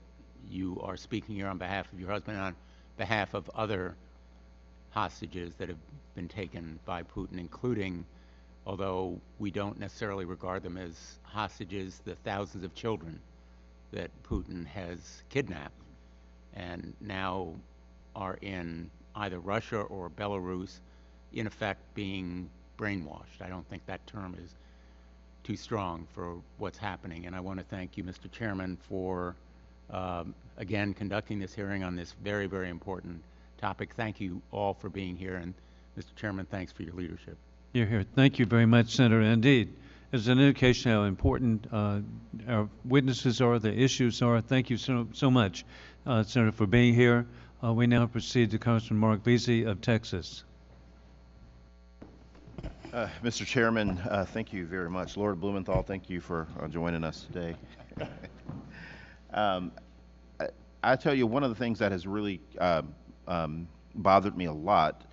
Speaker 11: you are speaking here on behalf of your husband and on behalf of other hostages that have been taken by Putin, including, although we don't necessarily regard them as hostages, the thousands of children that Putin has kidnapped and now are in either Russia or Belarus, in effect being brainwashed. I don't think that term is too strong for what's happening. And I want to thank you, Mr. Chairman, for again conducting this hearing on this very, very important topic. Thank you all for being here, and Mr. Chairman, thanks for your leadership.
Speaker 1: You're here. Thank you very much, Senator. Indeed, it's an indication how important our witnesses are, the issues are. Thank you so much, Senator, for being here. We now proceed to Congressman Mark Veazey of Texas.
Speaker 12: Mr. Chairman, thank you very much. Lord Blumenthal, thank you for joining us today. I tell you, one of the things that has really bothered me a lot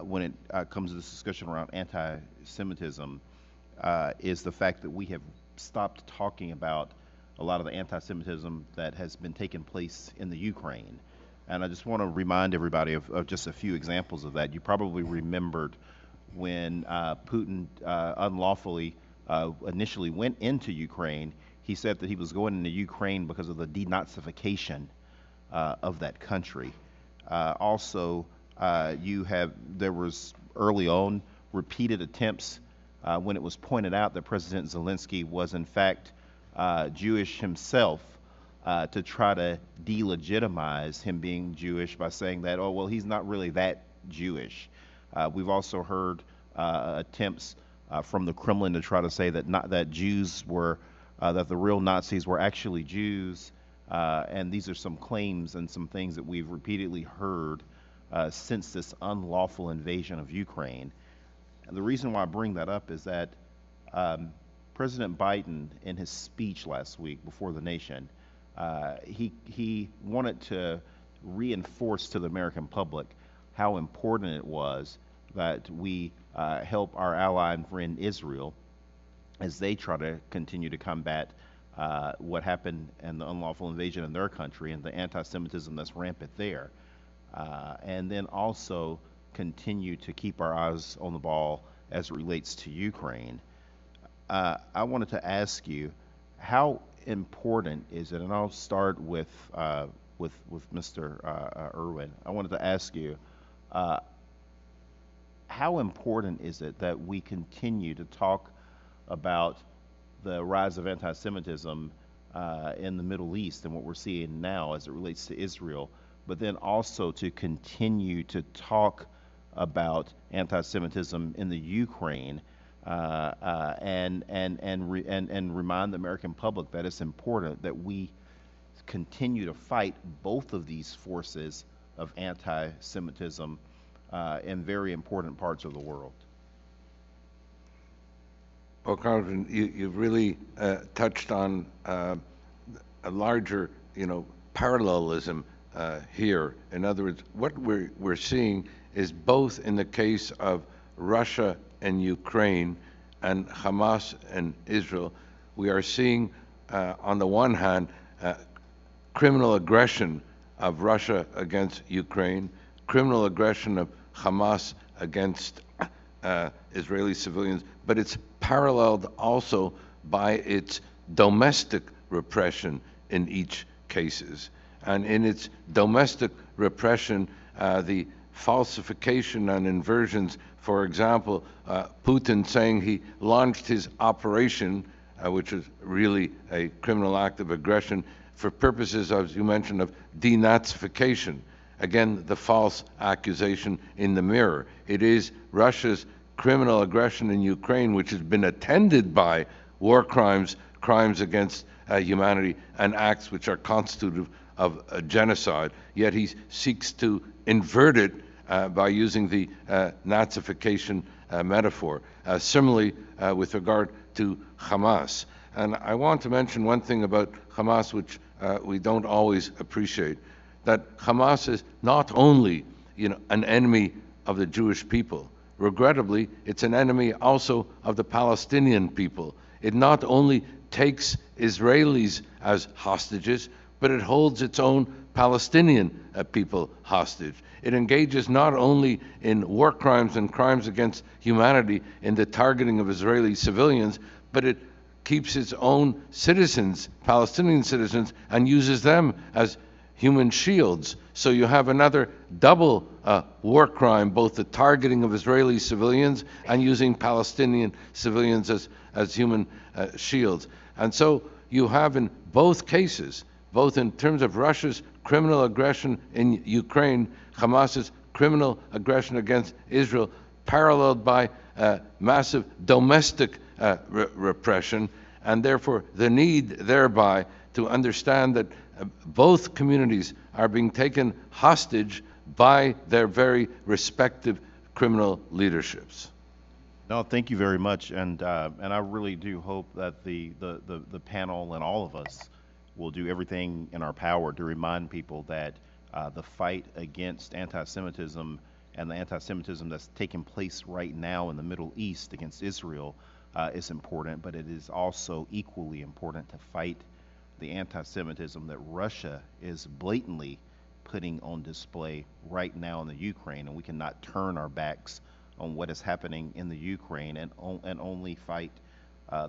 Speaker 12: when it comes to this discussion around anti-Semitism is the fact that we have stopped talking about a lot of the anti-Semitism that has been taking place in the Ukraine. And I just want to remind everybody of just a few examples of that. You probably remembered when Putin unlawfully initially went into Ukraine. He said that he was going into Ukraine because of the denazification of that country. Also, there was early on repeated attempts when it was pointed out that President Zelensky was in fact Jewish himself to try to delegitimize him being Jewish by saying that, oh, well, he's not really that Jewish. We've also heard attempts from the Kremlin to try to say that not that Jews were, that the real Nazis were actually Jews. And these are some claims and some things that we've repeatedly heard since this unlawful invasion of Ukraine. And the reason why I bring that up is that President Biden, in his speech last week before the nation, he wanted to reinforce to the American public how important it was that we help our ally and friend Israel as they try to continue to combat what happened and the unlawful invasion in their country and the anti-Semitism that's rampant there. And then also continue to keep our eyes on the ball as it relates to Ukraine. I wanted to ask you, how important is it, and I'll start with Mr. Irwin. I wanted to ask you, how important is it that we continue to talk about the rise of anti-Semitism in the Middle East and what we're seeing now as it relates to Israel, but then also to continue to talk about anti-Semitism in the Ukraine and remind the American public that it's important that we continue to fight both of these forces of anti-Semitism in very important parts of the world?
Speaker 6: Well, Congressman, you've really touched on a larger, parallelism here. In other words, what we're seeing is both in the case of Russia and Ukraine and Hamas and Israel, we are seeing, on the one hand, criminal aggression of Russia against Ukraine, criminal aggression of Hamas against Israeli civilians, but it's paralleled also by its domestic repression in each cases. And in its domestic repression, the falsification and inversions, for example, Putin saying he launched his operation, which is really a criminal act of aggression, for purposes, as you mentioned, of denazification. Again, the false accusation in the mirror. It is Russia's criminal aggression in Ukraine, which has been attended by war crimes, crimes against humanity, and acts which are constitutive of a genocide. Yet he seeks to invert it by using the Nazification metaphor. Similarly, with regard to Hamas. And I want to mention one thing about Hamas, which we don't always appreciate, that Hamas is not only, an enemy of the Jewish people. Regrettably, it's an enemy also of the Palestinian people. It not only takes Israelis as hostages, but it holds its own Palestinian people hostage. It engages not only in war crimes and crimes against humanity in the targeting of Israeli civilians, but it keeps its own citizens, Palestinian citizens, and uses them as human shields. So you have another double war crime, both the targeting of Israeli civilians and using Palestinian civilians as human shields. And so you have in both cases, both in terms of Russia's criminal aggression in Ukraine, Hamas's criminal aggression against Israel, paralleled by massive domestic repression, and therefore the need thereby to understand that both communities are being taken hostage by their very respective criminal leaderships.
Speaker 12: No, thank you very much, and I really do hope that the panel and all of us will do everything in our power to remind people that the fight against anti-Semitism and the anti-Semitism that's taking place right now in the Middle East against Israel is important, but it is also equally important to fight the anti-Semitism that Russia is blatantly putting on display right now in the Ukraine, and we cannot turn our backs on what is happening in the Ukraine and only fight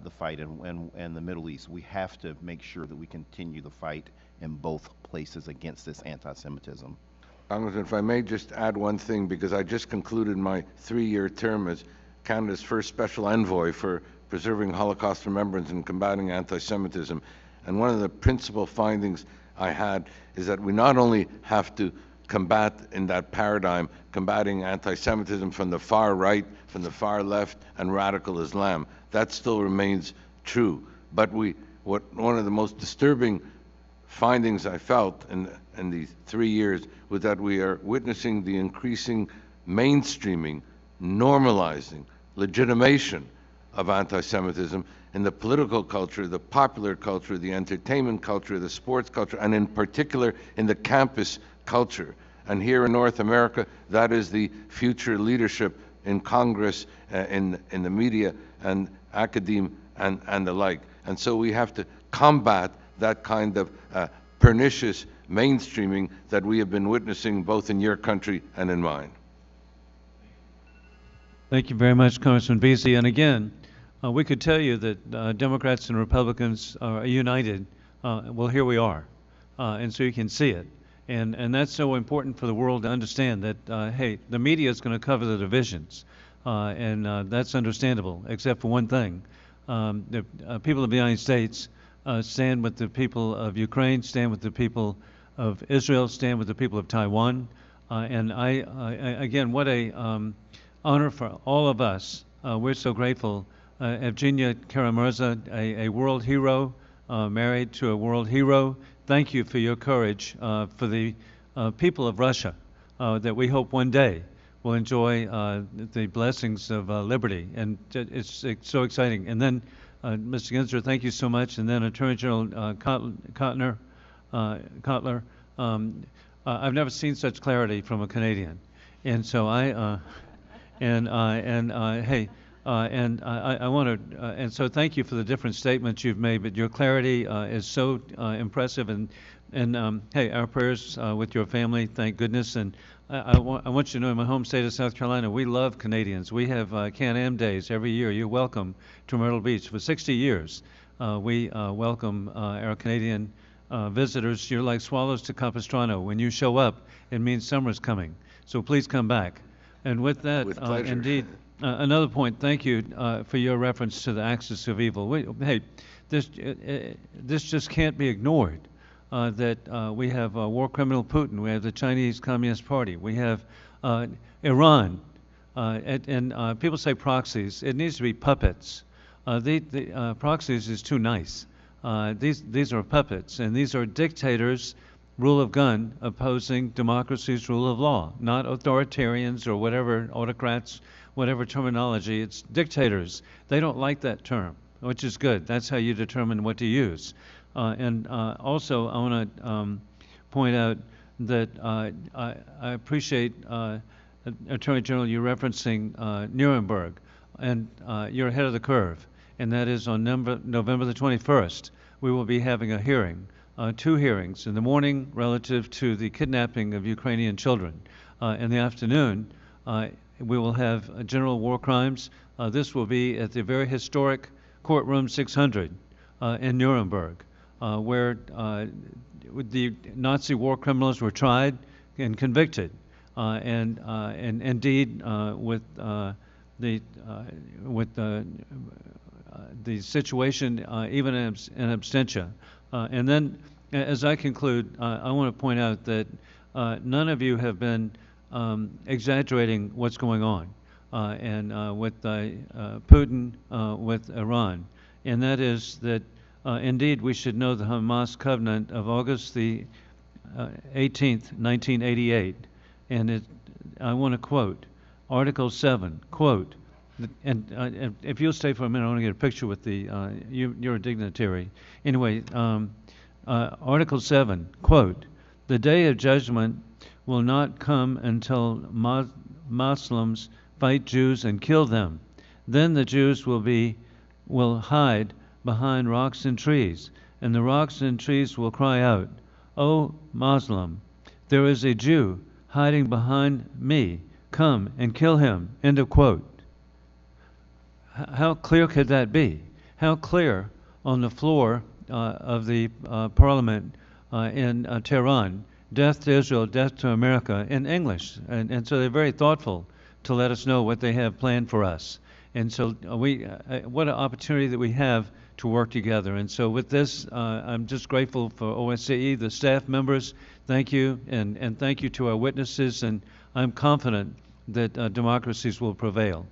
Speaker 12: the fight in the Middle East. We have to make sure that we continue the fight in both places against this anti-Semitism.
Speaker 6: Congressman, if I may just add one thing, because I just concluded my 3-year term as Canada's first special envoy for preserving Holocaust remembrance and combating anti-Semitism. And one of the principal findings I had is that we not only have to combat in that paradigm, combating anti-Semitism from the far right, from the far left, and radical Islam. That still remains true. But one of the most disturbing findings I felt in these 3 years was that we are witnessing the increasing mainstreaming, normalizing, legitimation of anti-Semitism in the political culture, the popular culture, the entertainment culture, the sports culture, and in particular in the campus culture. And here in North America, that is the future leadership in Congress, in the media and academia and the like. And so we have to combat that kind of pernicious mainstreaming that we have been witnessing both in your country and in mine.
Speaker 1: Thank you very much, Congressman Beasley. And again, we could tell you that Democrats and Republicans are united. Well, here we are. And so you can see it. And that's so important for the world to understand that, hey, the media is going to cover the divisions. And that's understandable, except for one thing. The people of the United States stand with the people of Ukraine, stand with the people of Israel, stand with the people of Taiwan. And again, what a honor for all of us. We're so grateful. Evgenia Kara-Murza, a world hero, married to a world hero. Thank you for your courage for the people of Russia that we hope one day will enjoy the blessings of liberty. And it's so exciting. And then, Mr. Genzer, thank you so much. And then Attorney General Kotler, I've never seen such clarity from a Canadian. And so hey, I want to, and so thank you for the different statements you've made, but your clarity is so impressive, and hey, our prayers with your family, thank goodness. And I want you to know, in my home state of South Carolina, we love Canadians. We have Can-Am Days every year. You're welcome to Myrtle Beach. For 60 years, we welcome our Canadian visitors. You're like swallows to Capistrano. When you show up, it means summer's coming. So please come back. And with that, indeed, another point, thank you for your reference to the axis of evil. Hey, this just can't be ignored, that we have war criminal Putin, we have the Chinese Communist Party, we have Iran, and people say proxies. It needs to be puppets. The proxies is too nice. These are puppets, and these are dictators, rule of gun, opposing democracy's rule of law, not authoritarians or whatever, autocrats, whatever terminology. It's dictators. They don't like that term, which is good. That's how you determine what to use. And also, I want to point out that I appreciate, Attorney General, you referencing Nuremberg, and you're ahead of the curve, and that is on November the 21st. We will be having a hearing. 2 hearings in the morning relative to the kidnapping of Ukrainian children. In the afternoon, we will have general war crimes. This will be at the very historic courtroom 600 in Nuremberg, where the Nazi war criminals were tried and convicted, and indeed with the situation even in absentia. And then, as I conclude, I want to point out that none of you have been exaggerating what's going on, and with Putin, with Iran, and that is that indeed we should know the Hamas covenant of August the 18th, 1988, and I want to quote Article 7, quote, and if you'll stay for a minute, I want to get a picture with the, you're a dignitary. Anyway, Article 7, quote, the day of judgment will not come until Muslims fight Jews and kill them. Then the Jews will hide behind rocks and trees, and the rocks and trees will cry out, O Muslim, there is a Jew hiding behind me. Come and kill him. End of quote. How clear could that be? How clear on the floor of the parliament in Tehran, death to Israel, death to America, in English. And so they're very thoughtful to let us know what they have planned for us. And so what an opportunity that we have to work together. And so with this, I'm just grateful for OSCE, the staff members. Thank you, and thank you to our witnesses, and I'm confident that democracies will prevail.